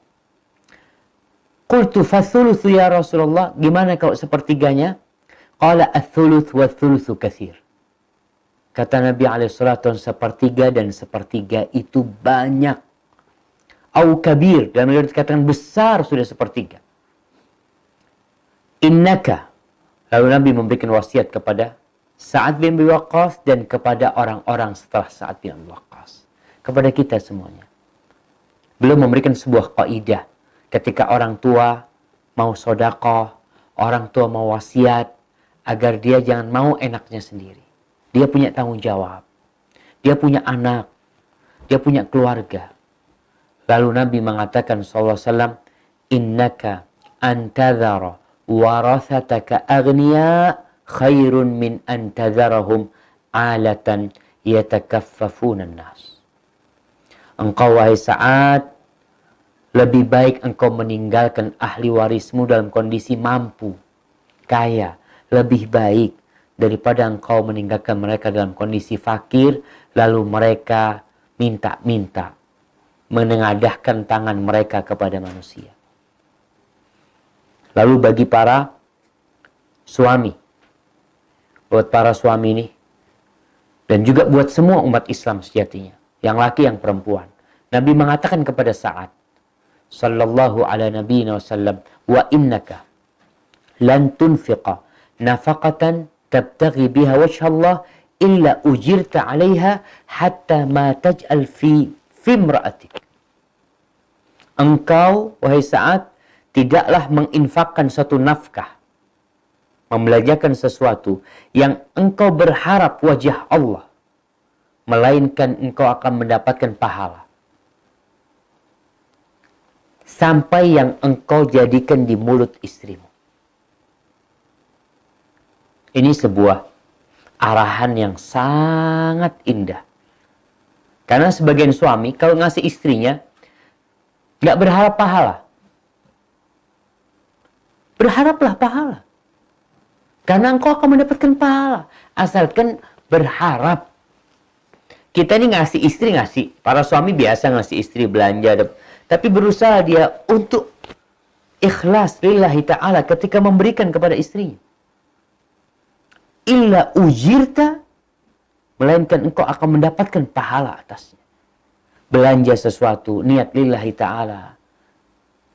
Qultu fathuluthu ya Rasulullah, gimana kalau sepertiganya? Qala athuluth wa thuluthu kathir. Kata Nabi alaihissalam, sepertiga dan sepertiga itu banyak. Au kabir, dalam riwayat dikatakan besar sudah sepertiga. Innaka. Lalu Nabi memberikan wasiat kepada Sa'ad bin Abi Waqqas dan kepada orang-orang setelah Sa'ad bin Abi Waqqas. Kepada kita semuanya. Belum memberikan sebuah kaidah. Ketika orang tua mau sedekah, orang tua mau wasiat, agar dia jangan mau enaknya sendiri. Dia punya tanggung jawab. Dia punya anak. Dia punya keluarga. Lalu Nabi mengatakan sallallahu alaihi wasallam, innaka antadhara warathataka aghniya khairun min antadharahum alatan yatakaffafuna an-nas. Engkau wahai Sa'ad, lebih baik engkau meninggalkan ahli warismu dalam kondisi mampu, kaya, lebih baik daripada engkau meninggalkan mereka dalam kondisi fakir, lalu mereka minta-minta, menengadahkan tangan mereka kepada manusia. Lalu bagi para suami, buat para suami ini, dan juga buat semua umat Islam sejatinya, yang laki yang perempuan, Nabi mengatakan kepada Sa'ad sallallahu ala nabiyina wasallam, wa innaka lan tunfiqa nafaqatan tabtaghi biha wajha Allah illa ujirta 'alaiha hatta ma taj'al fi imra'atik. Engkau, wahai Sa'ad, tidaklah menginfakkan satu nafkah, membelanjakan sesuatu yang engkau berharap wajah Allah, melainkan engkau akan mendapatkan pahala sampai yang engkau jadikan di mulut istrimu. Ini sebuah arahan yang sangat indah. Karena sebagian suami kalau ngasih istrinya nggak berharap pahala. Berharaplah pahala. Karena engkau akan mendapatkan pahala. Asalkan berharap. Kita ini ngasih istri, ngasih. Para suami biasa ngasih istri belanja. Tapi berusaha dia untuk ikhlas lillahi ta'ala ketika memberikan kepada istrinya. Illa ujirta, melainkan engkau akan mendapatkan pahala atasnya. Belanja sesuatu, niat lillahi ta'ala.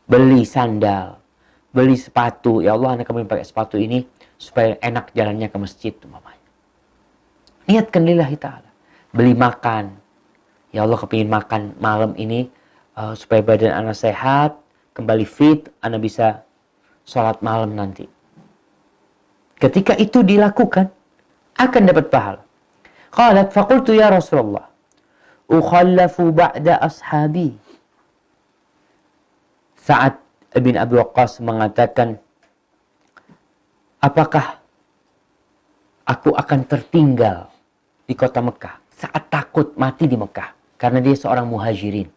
Beli sandal, beli sepatu. Ya Allah, anak kami pakai sepatu ini supaya enak jalannya ke masjid, mamanya. Niatkan lillahi ta'ala. Beli makan. Ya Allah, kepingin makan malam ini supaya badan anak sehat, kembali fit, anak bisa sholat malam nanti. Ketika itu dilakukan, akan dapat pahala. Qalat faqultu ya Rasulullah, ukhallafu ba'da ashabi. Sa'ad bin Abi Waqqas mengatakan, apakah aku akan tertinggal di kota Mekah? Saat takut mati di Mekah. Karena dia seorang muhajirin.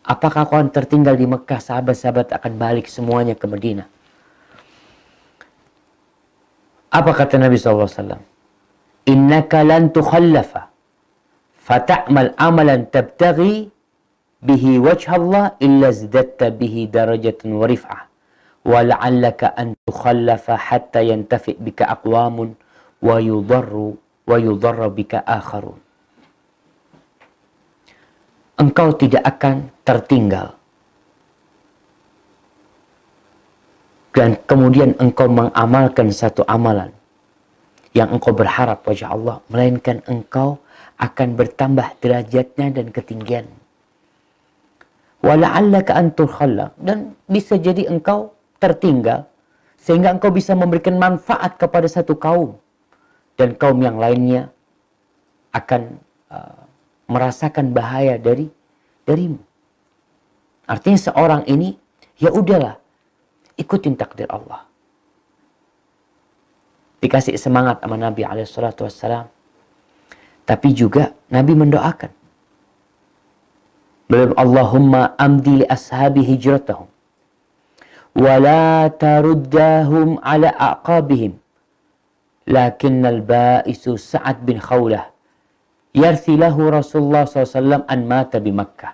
Apakah aku akan tertinggal di Mekah? Sahabat-sahabat akan balik semuanya ke Madinah. Apa kata Nabi SAW? Innaka lan tukhallafa. Fata'mal amalan tabtaghi bihi wajha Allah illa zdatta bihi darajatan wa rif'ah. Wa la'allaka an tukhallafa hatta yantafi' bika aqwamun wa yudarra bika akharun. Engkau tidak akan tertinggal. Dan kemudian engkau mengamalkan satu amalan yang engkau berharap wajah Allah, melainkan engkau akan bertambah derajatnya dan ketinggian. Wa la'allaka an tukhalla, dan bisa jadi engkau tertinggal sehingga engkau bisa memberikan manfaat kepada satu kaum dan kaum yang lainnya akan merasakan bahaya darimu. Artinya seorang ini, ya udahlah, ikutin takdir Allah. Dikasih semangat sama Nabi SAW. Tapi juga Nabi mendoakan. Beliau, Allahumma amdi li ashabi hijratahum. Wa la taruddahum ala aqabihim. Lakinnal ba'isu Sa'ad bin Khawlah. Yarthilahu Rasulullah SAW an mata bi Makkah.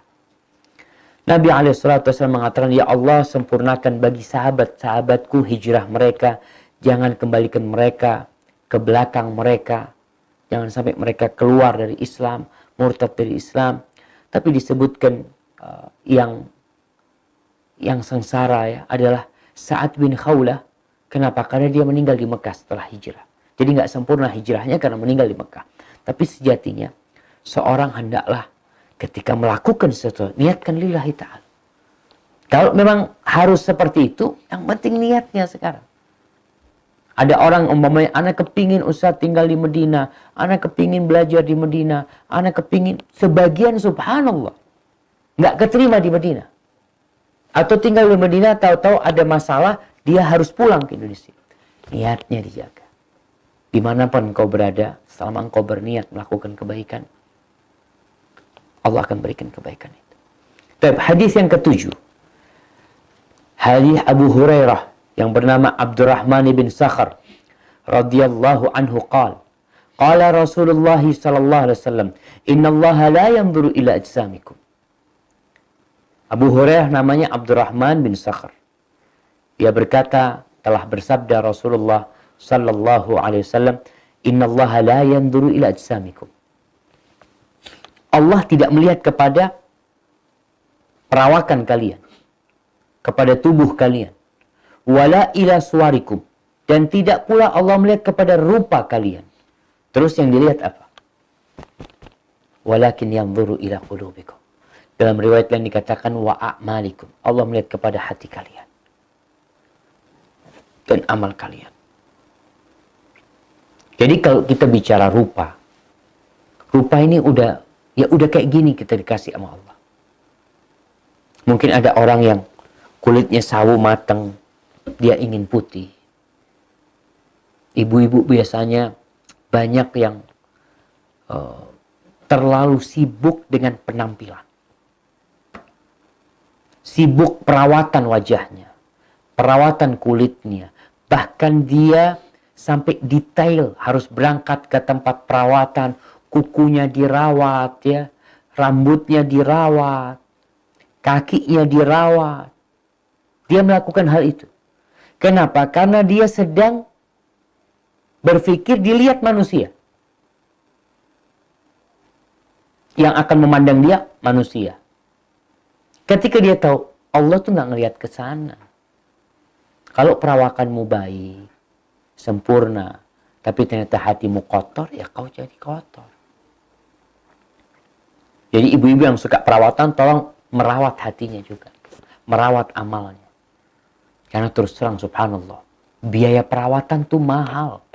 Nabi SAW mengatakan, ya Allah, sempurnakan bagi sahabat-sahabatku hijrah mereka. Jangan kembalikan mereka ke belakang mereka. Jangan sampai mereka keluar dari Islam, murtad dari Islam. Tapi disebutkan yang sengsara ya adalah Sa'ad bin Khawlah. Kenapa? Karena dia meninggal di Mekah setelah hijrah. Jadi nggak sempurna hijrahnya karena meninggal di Mekah. Tapi sejatinya seorang hendaklah ketika melakukan sesuatu, niatkan lillahi ta'ala. Kalau memang harus seperti itu, yang penting niatnya sekarang. Ada orang umpamanya, anak kepingin Ustaz tinggal di Medina, anak kepingin belajar di Medina, anak kepingin, sebagian subhanallah nggak keterima di Medina. Atau tinggal di Medina, tahu-tahu ada masalah, dia harus pulang ke Indonesia. Niatnya dijaga. Dimanapun engkau berada, selama engkau berniat melakukan kebaikan, Allah akan berikan kebaikan itu. Tapi hadis yang ketujuh, hadis Abu Hurairah yang bernama Abdurrahman bin Sakhar radhiyallahu anhu qala Rasulullah sallallahu alaihi wasallam, innallaha la yanzuru ila ajsamikum. Abu Hurairah namanya Abdurrahman bin Sakhar. Dia berkata, telah bersabda Rasulullah sallallahu alaihi wasallam, innallaha la yanzuru ila ajsamikum. Allah tidak melihat kepada perawakan kalian, kepada tubuh kalian. wala ila suwarikum, dan tidak pula Allah melihat kepada rupa kalian. Terus yang dilihat apa? Walakin yanzuru ila qulubikum. Dalam riwayat lain dikatakan wa a'malikum. Allah melihat kepada hati kalian dan amal kalian. Jadi kalau kita bicara rupa, rupa ini udah kayak gini kita dikasih sama Allah. Mungkin ada orang yang kulitnya sawo matang, dia ingin putih. Ibu-ibu biasanya banyak yang terlalu sibuk dengan penampilan. Sibuk perawatan wajahnya, perawatan kulitnya. Bahkan dia sampai detail harus berangkat ke tempat perawatan, kukunya dirawat ya, rambutnya dirawat, kakinya dirawat. Dia melakukan hal itu. Kenapa? Karena dia sedang berpikir dilihat manusia. Yang akan memandang dia manusia. Ketika dia tahu Allah tuh nggak ngelihat ke sana. Kalau perawakanmu baik, sempurna, tapi ternyata hatimu kotor, ya kau jadi kotor. Jadi ibu-ibu yang suka perawatan, tolong merawat hatinya juga, merawat amalnya. Karena terus terang subhanallah, biaya perawatan tuh mahal.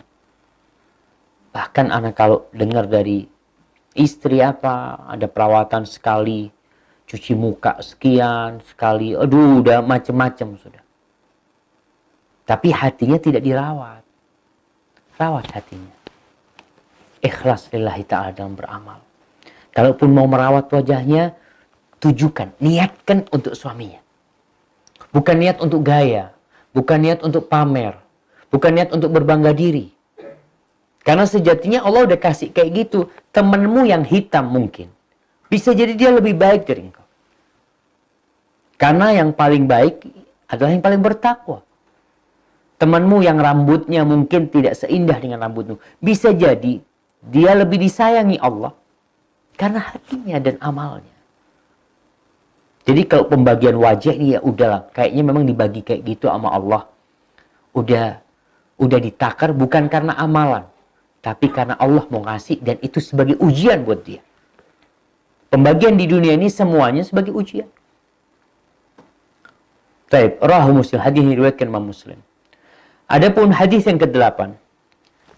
Bahkan anak kalau dengar dari istri apa, ada perawatan sekali, cuci muka sekian, sekali, aduh udah macem-macem sudah. Tapi hatinya tidak dirawat. Rawat hatinya. Ikhlas lillahi ta'ala dalam beramal. Kalaupun mau merawat wajahnya, tujukan, niatkan untuk suaminya. Bukan niat untuk gaya, bukan niat untuk pamer, bukan niat untuk berbangga diri. Karena sejatinya Allah udah kasih kayak gitu. Temenmu yang hitam mungkin, bisa jadi dia lebih baik dari engkau. Karena yang paling baik adalah yang paling bertakwa. Temanmu yang rambutnya mungkin tidak seindah dengan rambutmu, bisa jadi dia lebih disayangi Allah karena hatinya dan amalnya. Jadi kalau pembagian wajah ini ya udahlah, kayaknya memang dibagi kayak gitu sama Allah. Udah ditakar bukan karena amalan, tapi karena Allah mau ngasih dan itu sebagai ujian buat dia. Pembagian di dunia ini semuanya sebagai ujian. Baik, rawahu Muslim, hadis ini diriwayatkan Imam Muslim. Adapun hadis yang ke-8,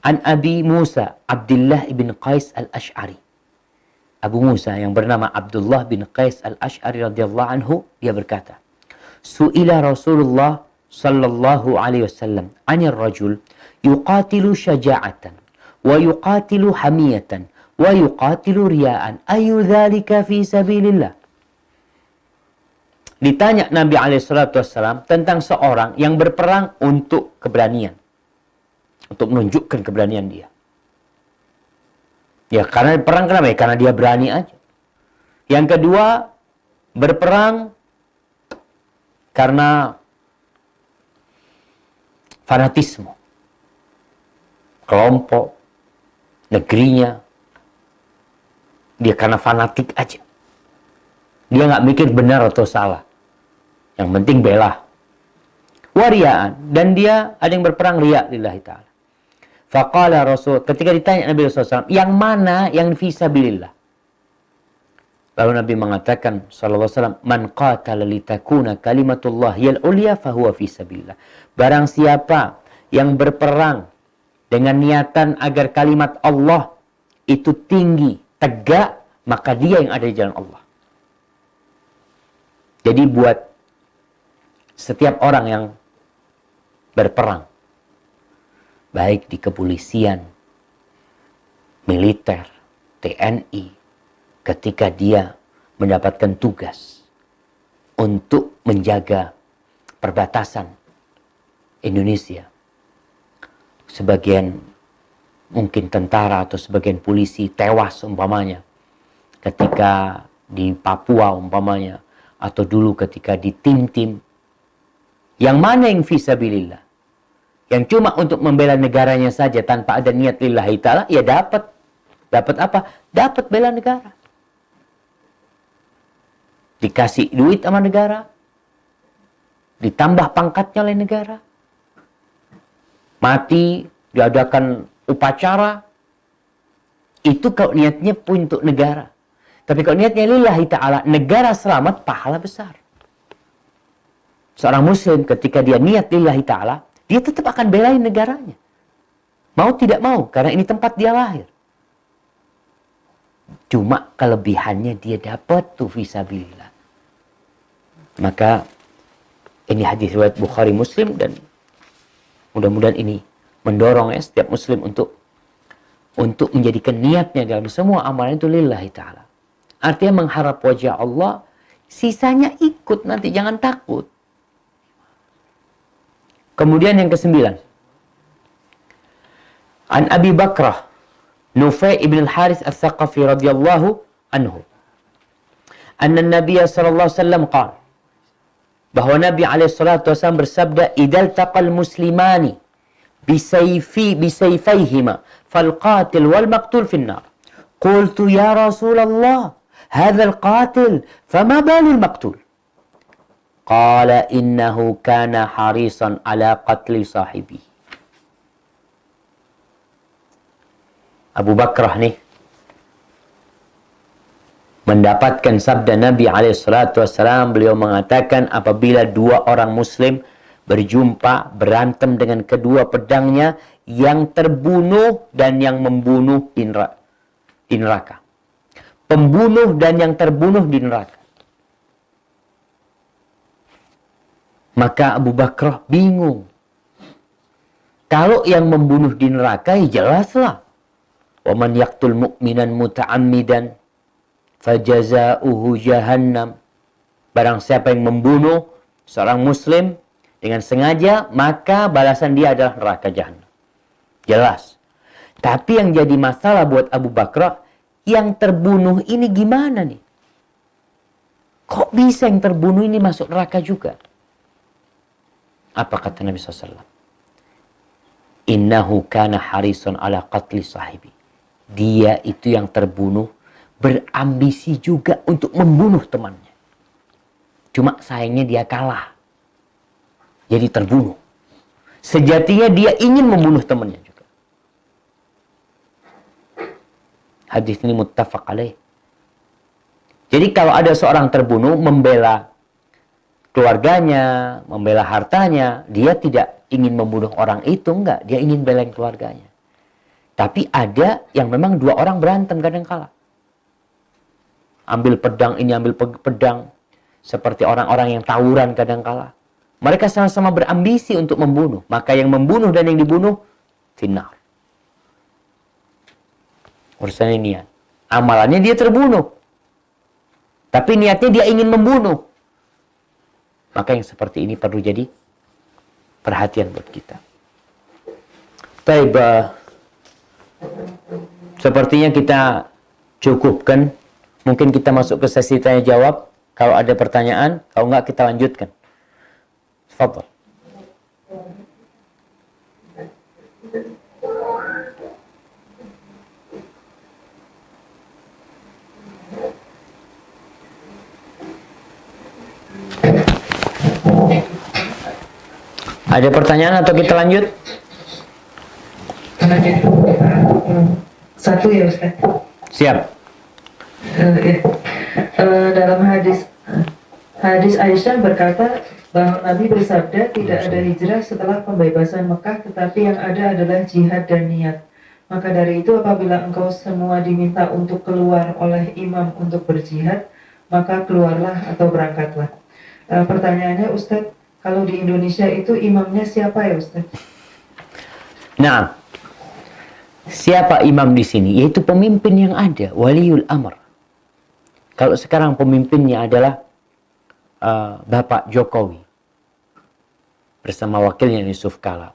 an Abi Musa Abdullah bin Qais al-Ash'ari. Abu Musa yang bernama Abdullah bin Qais al-Ash'ari radhiyallahu anhu, dia berkata, Su'ila Rasulullah sallallahu alaihi wasallam 'anil rajul yuqatilu syaja'atan wa yuqatilu hamiyatan wa yuqatilu riya'an ayu dzalika fi sabilillah. Ditanya Nabi SAW tentang seorang yang berperang untuk keberanian. Untuk menunjukkan keberanian dia. Ya karena perang kenapa ya? Karena dia berani aja. Yang kedua, berperang karena fanatisme. Kelompok, negerinya. Dia karena fanatik aja. Dia nggak mikir benar atau salah. Yang penting bela. Wariaan. Dan dia ada yang berperang riya lillahi ta'ala. Faqala Rasul. Ketika ditanya Nabi SAW. Yang mana yang fisabilillah? Lalu Nabi mengatakan SAW. Man qatala litakuna kalimatullah yal ulia fahuwa fisabilillah. Barang siapa yang berperang dengan niatan agar kalimat Allah itu tinggi, tegak. Maka dia yang ada di jalan Allah. Jadi buat setiap orang yang berperang, baik di kepolisian, militer, TNI, ketika dia mendapatkan tugas untuk menjaga perbatasan Indonesia, sebagian mungkin tentara atau sebagian polisi tewas umpamanya ketika di Papua umpamanya, atau dulu ketika di tim-tim. Yang mana yang fisabilillah? Yang cuma untuk membela negaranya saja tanpa ada niat lillahi ta'ala, ya dapat. Dapat apa? Dapat bela negara. Dikasih duit sama negara. ditambah pangkatnya oleh negara. Mati, diadakan upacara. Itu kalau niatnya pun untuk negara. Tapi kalau niatnya lillahi ta'ala, negara selamat, pahala besar. Seorang muslim ketika dia niat lillahi ta'ala, dia tetap akan belain negaranya. Mau tidak mau, karena ini tempat dia lahir. Cuma kelebihannya dia dapat tuh fisabilillah. Maka ini hadis riwayat Bukhari Muslim, dan mudah-mudahan ini mendorong ya setiap muslim untuk menjadikan niatnya dalam semua amalan itu lillahi ta'ala. Artinya mengharap wajah Allah, sisanya ikut nanti, jangan takut. Kemudian yang ke-9. An Abi Bakrah Nufai ibn al-Harith al-Thaqafi radhiyallahu anhu. Anna Nabiya sallallahu alaihi wasallam qala, bahwa Nabi alaihi salatu wasallam bersabda, "Idzal taqal muslimani bisayfayhima fal qatil wal maqtul fin nar." Qultu ya Rasulullah, hadha al-qatil fama balul maqtul? Qala innahu kana harisan ala qatli sahibi. Abu Bakrah nih mendapatkan sabda Nabi SAW. Beliau mengatakan, apabila dua orang muslim berjumpa, berantem dengan kedua pedangnya, yang terbunuh dan yang membunuh di neraka. Pembunuh dan yang terbunuh di neraka. Maka Abu Bakrah bingung. Kalau yang membunuh di neraka, ya jelaslah. Wa man yaqtul mu'minan muta'ammidan fajaza'uhu jahannam. Barang siapa yang membunuh seorang muslim dengan sengaja, maka balasan dia adalah neraka jahannam. Jelas. Tapi yang jadi masalah buat Abu Bakrah, yang terbunuh ini gimana nih? Kok bisa yang terbunuh ini masuk neraka juga? Apa kata Nabi SAW? Innahu kana harisun ala qatli sahibi. Dia itu yang terbunuh berambisi juga untuk membunuh temannya. Cuma sayangnya dia kalah. Jadi terbunuh. Sejatinya dia ingin membunuh temannya juga. Hadis ini muttafaq alaih. Jadi kalau ada seorang terbunuh, membela keluarganya, membela hartanya, dia tidak ingin membunuh orang itu, enggak. Dia ingin belain keluarganya. Tapi ada yang memang dua orang berantem kadang kala. Ambil pedang, ini ambil pedang. Seperti orang-orang yang tawuran kadang kala. Mereka sama-sama berambisi untuk membunuh. Maka yang membunuh dan yang dibunuh, finnar. Urusannya niat. Amalannya dia terbunuh. Tapi niatnya dia ingin membunuh. Maka yang seperti ini perlu jadi perhatian buat kita. Baik, sepertinya kita cukupkan. Mungkin kita masuk ke sesi tanya jawab. Kalau ada pertanyaan, kalau enggak kita lanjutkan. Tafadhal. Ada pertanyaan atau kita lanjut? Satu ya Ustaz. Siap. Dalam hadis Aisyah berkata bahwa Nabi bersabda tidak ada hijrah setelah pembebasan Mekah, tetapi yang ada adalah jihad dan niat. Maka dari itu apabila engkau semua diminta untuk keluar oleh imam untuk berjihad, maka keluarlah atau berangkatlah. Pertanyaannya Ustaz, kalau di Indonesia itu imamnya siapa ya Ustaz? Nah, siapa imam di sini? Yaitu pemimpin yang ada, waliul amr. Kalau sekarang pemimpinnya adalah Bapak Jokowi bersama wakilnya Yusuf Kala.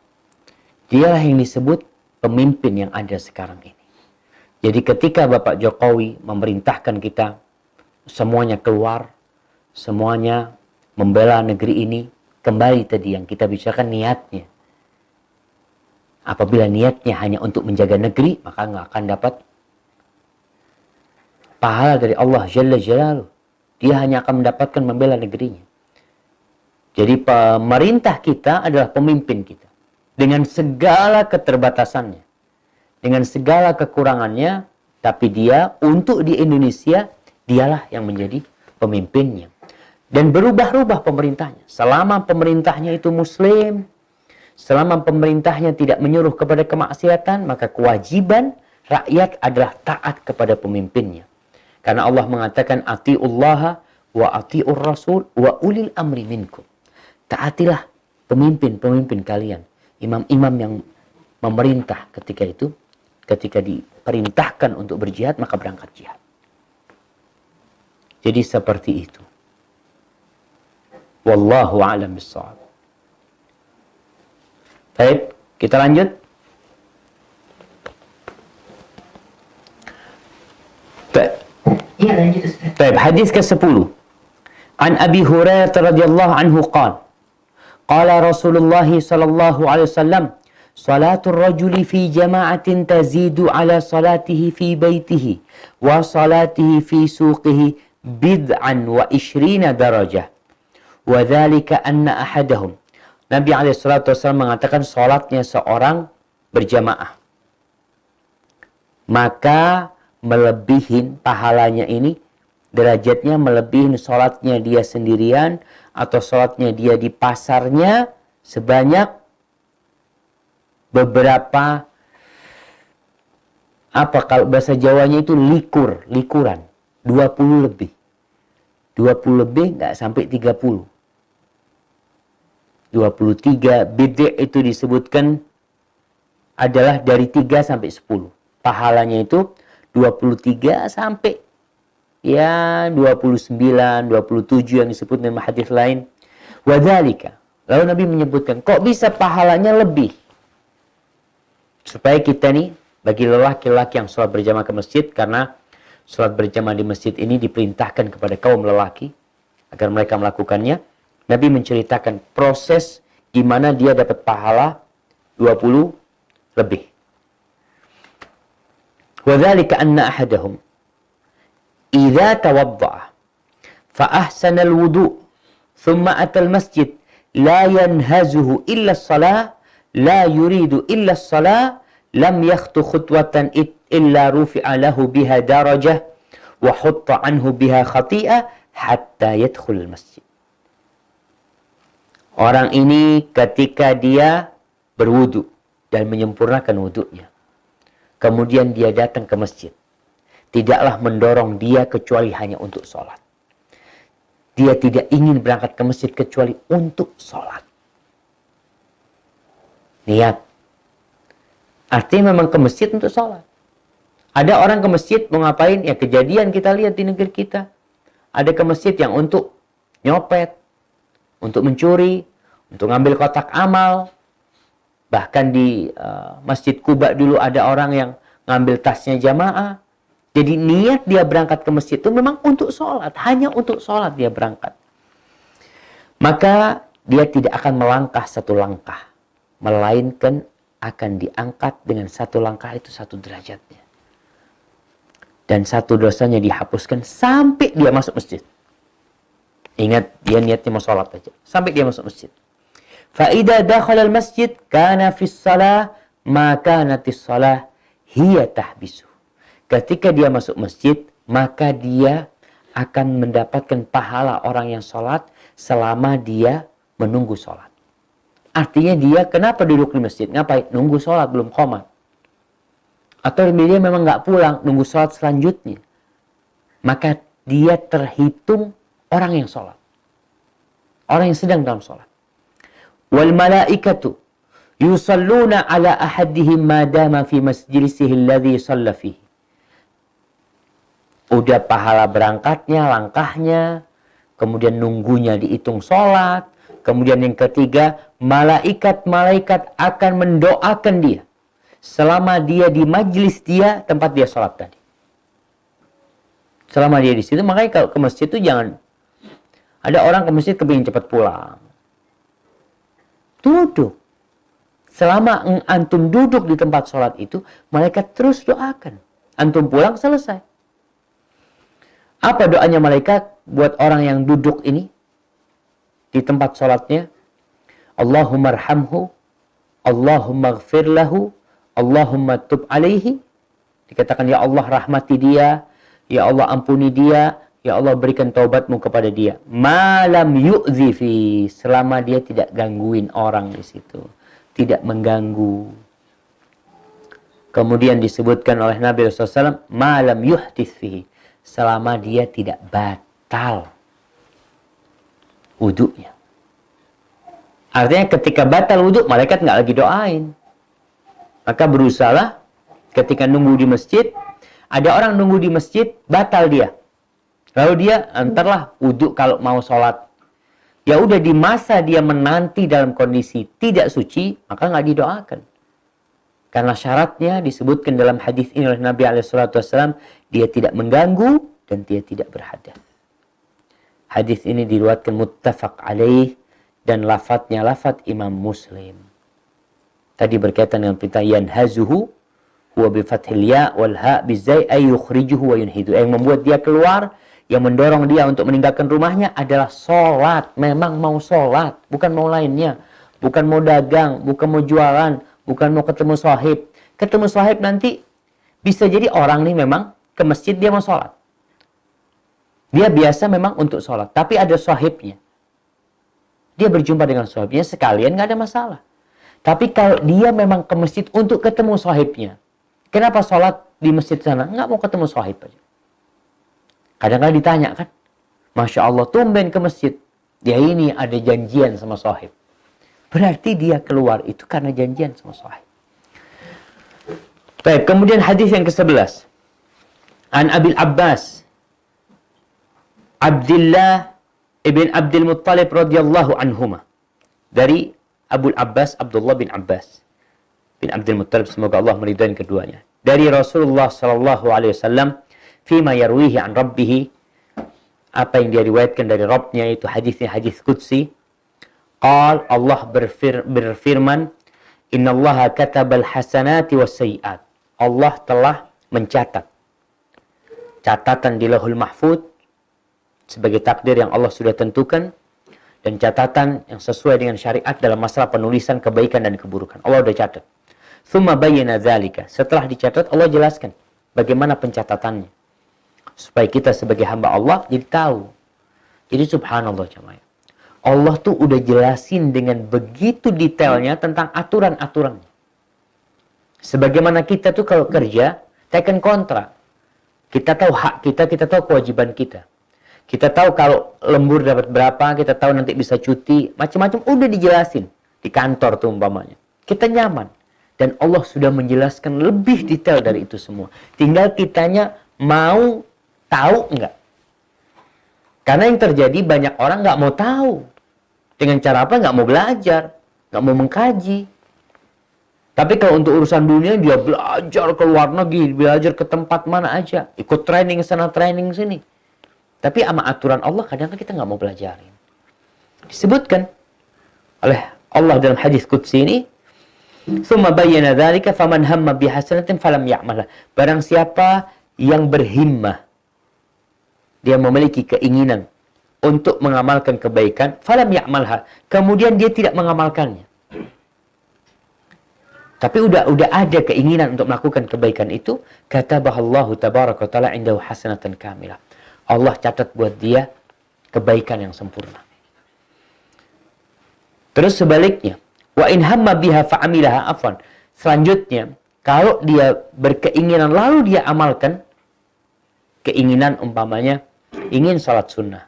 Dialah yang disebut pemimpin yang ada sekarang ini. Jadi ketika Bapak Jokowi memerintahkan kita semuanya keluar, semuanya membela negeri ini, kembali tadi yang kita bicarakan niatnya. Apabila niatnya hanya untuk menjaga negeri, maka nggak akan dapat pahala dari Allah Jalla Jalaluh. Dia hanya akan mendapatkan membela negerinya. Jadi pemerintah kita adalah pemimpin kita. Dengan segala keterbatasannya. Dengan segala kekurangannya. Tapi dia untuk di Indonesia, dialah yang menjadi pemimpinnya. Dan berubah-ubah pemerintahnya. Selama pemerintahnya itu muslim, selama pemerintahnya tidak menyuruh kepada kemaksiatan, maka kewajiban rakyat adalah taat kepada pemimpinnya. Karena Allah mengatakan, ati'ullaha wa ati'ur rasul wa ulil amri minkum. Taatilah pemimpin-pemimpin kalian. Imam-imam yang memerintah ketika itu, ketika diperintahkan untuk berjihad, maka berangkat jihad. Jadi seperti itu. Wallahu a'lam bishawab. Baik, kita lanjut. Iya, lanjut Ustaz. Baik, hadis ke-10. An Abi Hurairah radhiyallahu anhu qala qala Rasulullah sallallahu alaihi wasallam salatul rajuli fi jama'atin tazidu ala salatihi fi baitihi wa salatihi fi suqihi bid'an wa 20 darajah wa dhalika anna ahadahum. Nabi SAW mengatakan salatnya seorang berjamaah maka melebihin pahalanya ini, derajatnya melebihin salatnya dia sendirian atau salatnya dia di pasarnya sebanyak beberapa, apa kalau bahasa Jawanya itu likuran 20 lebih 20 lebih nggak sampai 30, 23. Bid'ah itu disebutkan adalah dari 3 sampai 10. Pahalanya itu 23 sampai ya 29, 27 yang disebut dalam hadis lain. Wadzalika. Lalu Nabi menyebutkan, kok bisa pahalanya lebih? Supaya kita nih, bagi lelaki-lelaki yang sholat berjamaah ke masjid, karena sholat berjamaah di masjid ini diperintahkan kepada kaum lelaki, agar mereka melakukannya. Nabi menceritakan proses gimana dia dapat pahala 20 lebih. Wadzalika anna ahadahum idza tawadda'a fa ahsana al-wudu' thumma ata al-masjid la yanhazuhu illa as-salah la yuridu illa as-salah lam yakhtu khutwatan illa rufi'a lahu biha darajah wa hutta anhu biha khati'ah hatta yadkhul al-masjid. Orang ini ketika dia berwudu dan menyempurnakan wudunya, kemudian dia datang ke masjid, tidaklah mendorong dia kecuali hanya untuk sholat. Dia tidak ingin berangkat ke masjid kecuali untuk sholat. Niat. Artinya memang ke masjid untuk sholat. Ada orang ke masjid mau ngapain? Ya kejadian kita lihat di negeri kita. Ada ke masjid yang untuk nyopet, untuk mencuri, untuk ngambil kotak amal. Bahkan di Masjid Kuba dulu ada orang yang ngambil tasnya jamaah. Jadi niat dia berangkat ke masjid itu memang untuk sholat. Hanya untuk sholat dia berangkat. Maka dia tidak akan melangkah satu langkah. Melainkan akan diangkat dengan satu langkah itu satu derajatnya. Dan satu dosanya dihapuskan sampai dia masuk masjid. Ingat, dia niatnya mau sholat aja. Sampai dia masuk masjid. فَإِذَا دَخَلَ الْمَسْجِدِ كَانَ فِي الصَّلَاةِ مَا كَانَتِ الصَّلَاةِ هِيَ تَحْبِسُهُ. Ketika dia masuk masjid, maka dia akan mendapatkan pahala orang yang sholat selama dia menunggu sholat. Artinya dia kenapa duduk di masjid? Ngapain? Nunggu sholat, belum qomat. Atau dia memang nggak pulang, nunggu sholat selanjutnya. Maka dia terhitung orang yang sholat. Orang yang sedang dalam sholat. Wal malaikatu yusalluna ala ahadihim ma dama fi masjidisihi alladhi shalla fihi. Udah pahala berangkatnya, langkahnya, kemudian nunggunya dihitung sholat, kemudian yang ketiga, malaikat-malaikat akan mendoakan dia selama dia di majlis dia, tempat dia sholat tadi. Selama dia di situ, makanya kalau ke masjid itu jangan, ada orang ke masjid kepingin cepat pulang. Duduk. Selama antum duduk di tempat sholat itu, malaikat terus doakan. Antum pulang, selesai. Apa doanya malaikat buat orang yang duduk ini? di tempat sholatnya, Allahumma arhamhu, Allahumma gfir lahu, Allahumma tub alaihi. Dikatakan, ya Allah rahmati dia, ya Allah ampuni dia, ya Allah berikan taubatmu kepada dia. Malam yu'zi fi, selama dia tidak gangguin orang di situ, tidak mengganggu. Kemudian disebutkan oleh Nabi SAW, malam yuhdits fihi, selama dia tidak batal wudunya. Artinya ketika batal wudhu, malaikat nggak lagi doain. Maka berusahalah ketika nunggu di masjid, ada orang nunggu di masjid, batal dia. Lalu dia antarlah wudhu kalau mau sholat. Ya udah, di masa dia menanti dalam kondisi tidak suci, maka nggak didoakan. Karena syaratnya disebutkan dalam hadis ini oleh Nabi SAW, dia tidak mengganggu dan dia tidak berhadas. Hadis ini diriwayatkan muttafaq alaih dan lafadznya lafadz Imam Muslim. Tadi berkaitan dengan perintah yanhazuhu huwa bi fathil ya wal ha bizai ay yukhrijuhu wa yunhidu. Yang membuat dia keluar, yang mendorong dia untuk meninggalkan rumahnya adalah sholat. Memang mau sholat, bukan mau lainnya. Bukan mau dagang, bukan mau jualan, bukan mau ketemu sahib. Ketemu sahib nanti bisa jadi orang nih memang ke masjid dia mau sholat. Dia biasa memang untuk sholat, tapi ada sahibnya. Dia berjumpa dengan sahibnya sekalian, nggak ada masalah. Tapi kalau dia memang ke masjid untuk ketemu sahibnya, kenapa sholat di masjid sana? Nggak mau ketemu sahib aja. Kadang-kadang ditanya kan, Masya Allah, tumben ke masjid. Ya ini ada janjian sama sahib. Berarti dia keluar itu karena janjian sama sahib. Baik, kemudian hadis yang ke-11. An Abil Abbas Abdullah ibn Abdul Muttalib radhiyallahu anhuma. Dari Abul Abbas, Abdullah bin Abbas bin Abdul Muttalib, semoga Allah meridai keduanya. Dari Rasulullah sallallahu alaihi wasallam, fima yarwihi an rabbih, apa yang dia riwayatkan dari Rabbnya, itu hadisnya hadis qudsi. Qal, Allah berfirman, innallaha katabal hasanati was sayiat. Allah telah mencatat catatan di Lauhul Mahfuz sebagai takdir yang Allah sudah tentukan, dan catatan yang sesuai dengan syariat dalam masalah penulisan kebaikan dan keburukan. Allah sudah catat. Tsumma bayyana dzalika. Setelah dicatat, Allah jelaskan bagaimana pencatatannya, supaya kita sebagai hamba Allah jadi tahu. Jadi subhanallah jemaah, Allah tuh udah jelasin dengan begitu detailnya tentang aturan-aturannya. Sebagaimana kita tuh kalau kerja, taken kontrak, kita tahu hak kita, kita tahu kewajiban kita. Kita tahu kalau lembur dapat berapa, kita tahu nanti bisa cuti, macam-macam udah dijelasin di kantor tuh umpamanya. Kita nyaman. Dan Allah sudah menjelaskan lebih detail dari itu semua. Tinggal kitanya mau tahu enggak. Karena yang terjadi banyak orang nggak mau tahu. Dengan cara apa? Nggak mau belajar, nggak mau mengkaji. Tapi kalau untuk urusan dunia, dia belajar ke luar negeri, belajar ke tempat mana aja, ikut training sana, training sini. Tapi sama aturan Allah kadang-kadang kita nggak mau belajarin. Disebutkan oleh Allah dalam hadis qudsi ini, "Tsumma bayyana dzalika faman hamma bihasanatin falam ya'malha." Barang siapa yang berhimmah, dia memiliki keinginan untuk mengamalkan kebaikan, falam ya'malha, kemudian dia tidak mengamalkannya. Tapi udah ada keinginan untuk melakukan kebaikan itu, katabahallahu tabaraka wa ta'ala indahu hasanatan kamilah. Allah catat buat dia kebaikan yang sempurna. Terus sebaliknya, wa in hamma biha fa'amilaha afwan. Selanjutnya, kalau dia berkeinginan lalu dia amalkan, keinginan umpamanya ingin salat sunnah.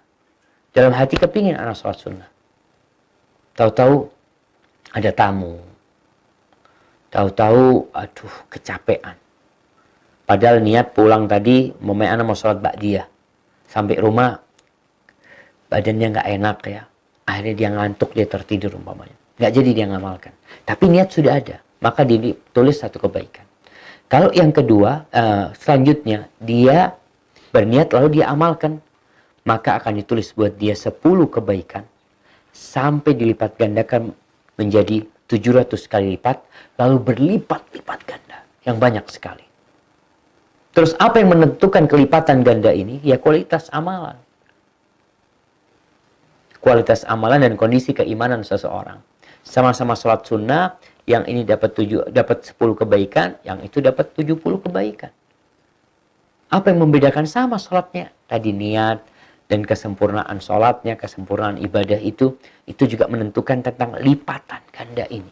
Dalam hati kepingin anak salat sunnah. Tahu-tahu ada tamu. Tahu-tahu aduh kecapean. Padahal niat pulang tadi anak mau salat ba'diyah. Sampai rumah badannya nggak enak ya. Akhirnya dia ngantuk, dia tertidur umpamanya. Nggak jadi dia ngamalkan. Tapi niat sudah ada. Maka dia tulis satu kebaikan. Kalau yang kedua, selanjutnya dia berniat lalu dia amalkan. Maka akan ditulis buat dia 10 kebaikan. Sampai dilipat gandakan menjadi 700 kali lipat. Lalu berlipat-lipat ganda. Yang banyak sekali. Terus apa yang menentukan kelipatan ganda ini? Ya kualitas amalan. kualitas amalan dan kondisi keimanan seseorang. Sama-sama sholat sunnah, yang ini dapat 10 kebaikan, yang itu dapat 70 kebaikan. Apa yang membedakan? Sama sholatnya. Tadi niat dan kesempurnaan sholatnya, kesempurnaan ibadah itu juga menentukan tentang lipatan ganda ini.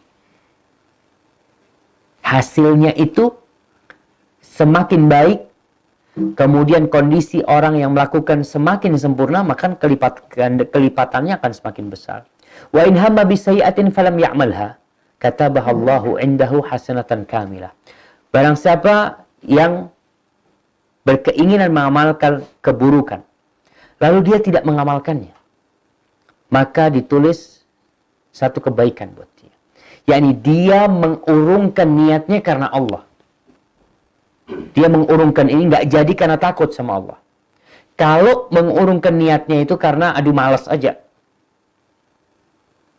Hasilnya itu semakin baik, kemudian kondisi orang yang melakukan semakin sempurna, maka kelipatannya akan semakin besar. Wa in hamma bisayyi'atin falam ya'malha katabaha Allahu 'indahu hasanatan kamilah. Barang siapa yang berkeinginan mengamalkan keburukan, lalu dia tidak mengamalkannya, maka ditulis satu kebaikan buat dia. Yakni dia mengurungkan niatnya karena Allah. Dia mengurungkan ini nggak jadi karena takut sama Allah. Kalau mengurungkan niatnya itu karena malas aja,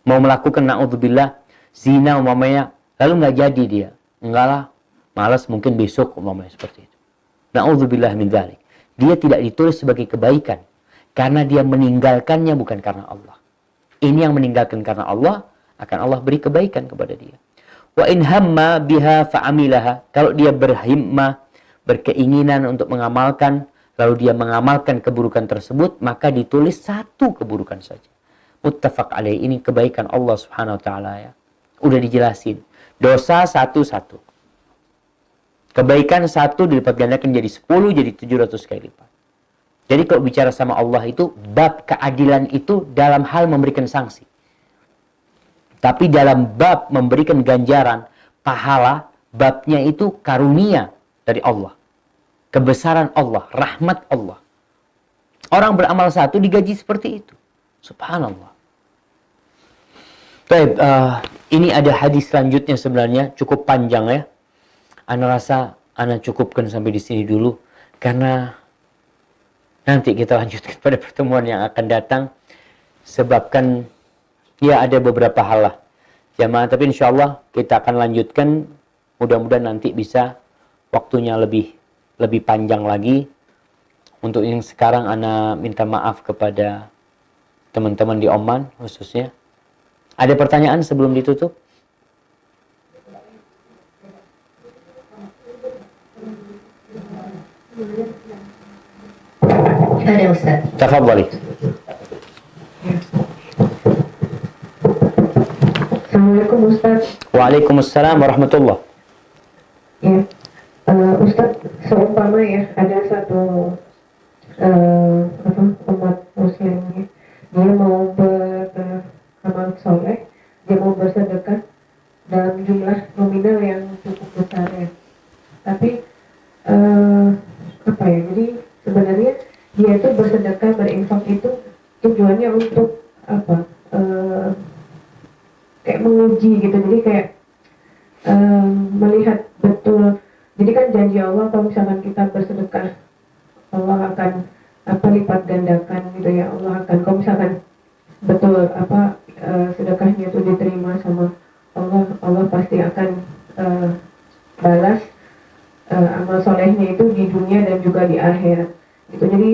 mau melakukan na'udzubillah zina umpamanya, lalu nggak jadi dia, enggak lah, malas mungkin besok umpamanya seperti itu. Na'udzubillah min dzalik. Dia tidak ditulis sebagai kebaikan karena dia meninggalkannya bukan karena Allah. Ini yang meninggalkan karena Allah, akan Allah beri kebaikan kepada dia. Wa in hamma biha fa'amilaha. Kalau dia berhimmah, berkeinginan untuk mengamalkan, lalu dia mengamalkan keburukan tersebut, maka ditulis satu keburukan saja. Muttafaq alaih. Ini kebaikan Allah Subhanahu wa taala ya. Udah dijelasin. Dosa satu-satu. Kebaikan satu dilipat gandakan jadi 10, jadi 700 kali lipat. Jadi kalau bicara sama Allah itu, bab keadilan itu dalam hal memberikan sanksi. Tapi dalam bab memberikan ganjaran, pahala, babnya itu karunia dari Allah. Kebesaran Allah, rahmat Allah. Orang beramal satu digaji seperti itu. Subhanallah. Baik, ini ada hadis selanjutnya sebenarnya, cukup panjang ya. Ana rasa ana cukupkan sampai di sini dulu, karena nanti kita lanjutkan pada pertemuan yang akan datang, sebabkan ya ada beberapa hal lah jamaah, tapi insya Allah kita akan lanjutkan, mudah-mudahan nanti bisa waktunya lebih panjang lagi. Untuk yang sekarang ana minta maaf kepada teman-teman di Oman khususnya. Ada pertanyaan sebelum ditutup? Ada Ustaz. Tafadhali. Assalamualaikum Ustaz. Waalaikumsalam warahmatullah. Ya, Ustaz, seumpama ya ada satu umat muslim ya, dia mau beramal soleh, dia mau bersedekah dalam jumlah nominal yang cukup besar ya. Tapi jadi sebenarnya dia itu bersedekah, berinfak itu tujuannya untuk apa? Kayak menguji gitu, jadi kayak melihat betul. Jadi kan janji Allah kalau misalkan kita bersedekah, Allah akan lipat gandakan gitu ya. Allah akan, kalau misalkan betul sedekahnya itu diterima sama Allah, Allah pasti akan balas amal solehnya itu di dunia dan juga di akhirat gitu. Jadi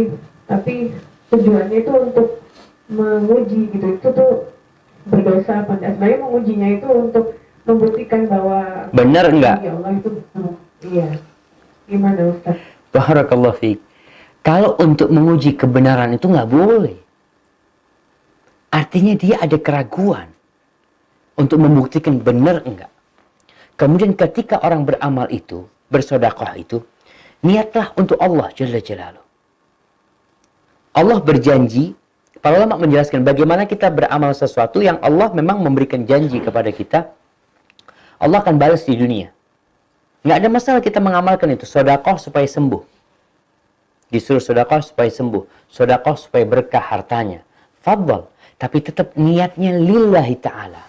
tapi tujuannya itu untuk menguji gitu, itu tuh berdosa apa enggak? Sebenarnya mengujinya itu untuk membuktikan bahwa benar enggak? Ya Allah itu iya. Gimana Ustaz? Barakallahu fiik. Kalau untuk menguji kebenaran itu nggak boleh. Artinya dia ada keraguan untuk membuktikan benar enggak. Kemudian ketika orang beramal itu, bersedekah itu, niatlah untuk Allah Jalla Jalaluh. Allah berjanji, para ulama menjelaskan bagaimana kita beramal sesuatu yang Allah memang memberikan janji kepada kita, Allah akan balas di dunia. Nggak ada masalah kita mengamalkan itu, sedekah supaya sembuh. Disuruh sedekah supaya sembuh, sedekah supaya berkah hartanya. Fadhal, tapi tetap niatnya lillahi ta'ala.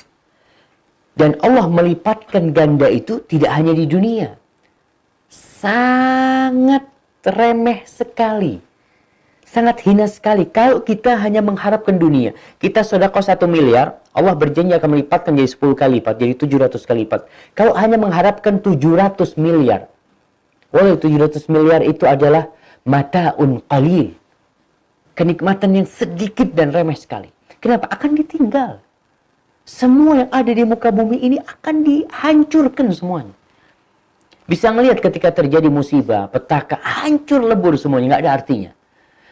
Dan Allah melipatkan ganda itu tidak hanya di dunia. Sangat remeh sekali. Sangat hina sekali kalau kita hanya mengharapkan dunia. Kita sedekah 1 miliar, Allah berjanji akan melipatkan jadi 10 kali lipat, jadi 700 kali lipat. Kalau hanya mengharapkan 700 miliar, walau 700 miliar itu adalah mata'un qalil, kenikmatan yang sedikit dan remeh sekali. Kenapa? Akan ditinggal. Semua yang ada di muka bumi ini akan dihancurkan semuanya. Bisa ngelihat ketika terjadi musibah, petaka, hancur lebur semuanya, nggak ada artinya.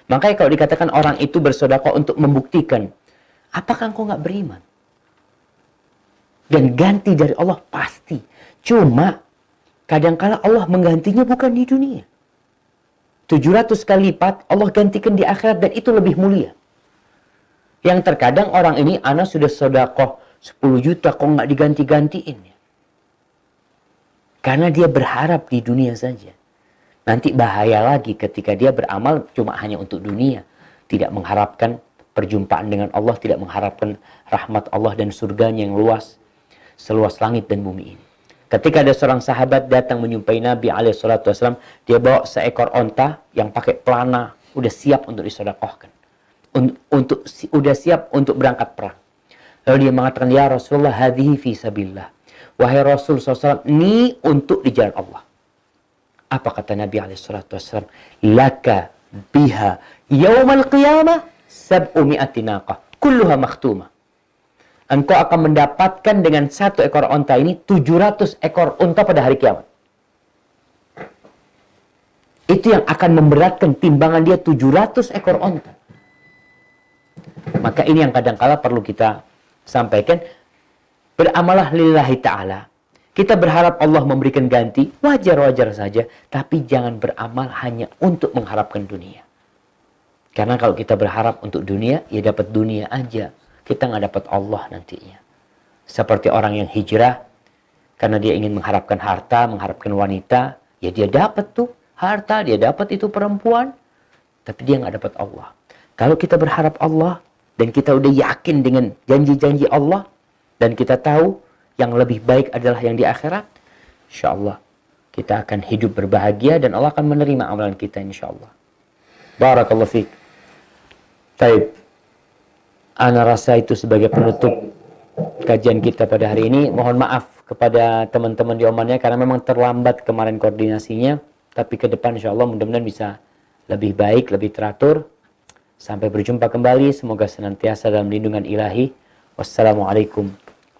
Makanya kalau dikatakan orang itu bersedekah untuk membuktikan, apakah engkau nggak beriman? Dan ganti dari Allah pasti. Cuma kadangkala Allah menggantinya bukan di dunia. 700 kali lipat Allah gantikan di akhirat dan itu lebih mulia. Yang terkadang orang ini, ana sudah sedekah 10 juta kok nggak diganti-gantiin. Karena dia berharap di dunia saja. Nanti bahaya lagi ketika dia beramal cuma hanya untuk dunia. Tidak mengharapkan perjumpaan dengan Allah, tidak mengharapkan rahmat Allah dan surganya yang luas. Seluas langit dan bumi ini. Ketika ada seorang sahabat datang menyumpai Nabi SAW, dia bawa seekor onta yang pakai pelana, udah siap untuk disedekahkan. Udah siap untuk berangkat perang. Lalu dia mengatakan, ya Rasulullah, hadhihi fi sabilillah. Wahai Rasul SAW, ini untuk di jalan Allah. Apa kata Nabi SAW? Laka biha yawmal qiyamah sab'umi'ati naqah. Kulluha makhtumah. Engkau akan mendapatkan dengan satu ekor onta ini 700 ekor onta pada hari kiamat. Itu yang akan memberatkan timbangan dia 700 ekor onta. Maka ini yang kadang-kala perlu kita sampaikan. Beramalah lillahi ta'ala. Kita berharap Allah memberikan ganti, wajar-wajar saja. Tapi jangan beramal hanya untuk mengharapkan dunia. Karena kalau kita berharap untuk dunia, ya dapat dunia aja. Kita nggak dapat Allah nantinya. Seperti orang yang hijrah, karena dia ingin mengharapkan harta, mengharapkan wanita, ya dia dapat tuh harta, dia dapat itu perempuan. Tapi dia nggak dapat Allah. Kalau kita berharap Allah, dan kita udah yakin dengan janji-janji Allah, dan kita tahu yang lebih baik adalah yang di akhirat, insya Allah kita akan hidup berbahagia dan Allah akan menerima amalan kita insya Allah. Barakallahu fiik. Taib. Ana rasa itu sebagai penutup kajian kita pada hari ini. Mohon maaf kepada teman-teman di Omannya karena memang terlambat kemarin koordinasinya. Tapi ke depan insya Allah mudah-mudahan bisa lebih baik, lebih teratur. Sampai berjumpa kembali. Semoga senantiasa dalam lindungan ilahi. Wassalamualaikum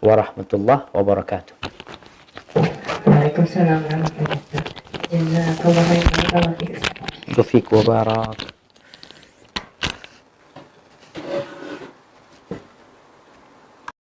warahmatullahi wabarakatuh. Waalaikumsalam warahmatullahi wabarakatuh. Jazakallahu khairan. Taufiq wa barak.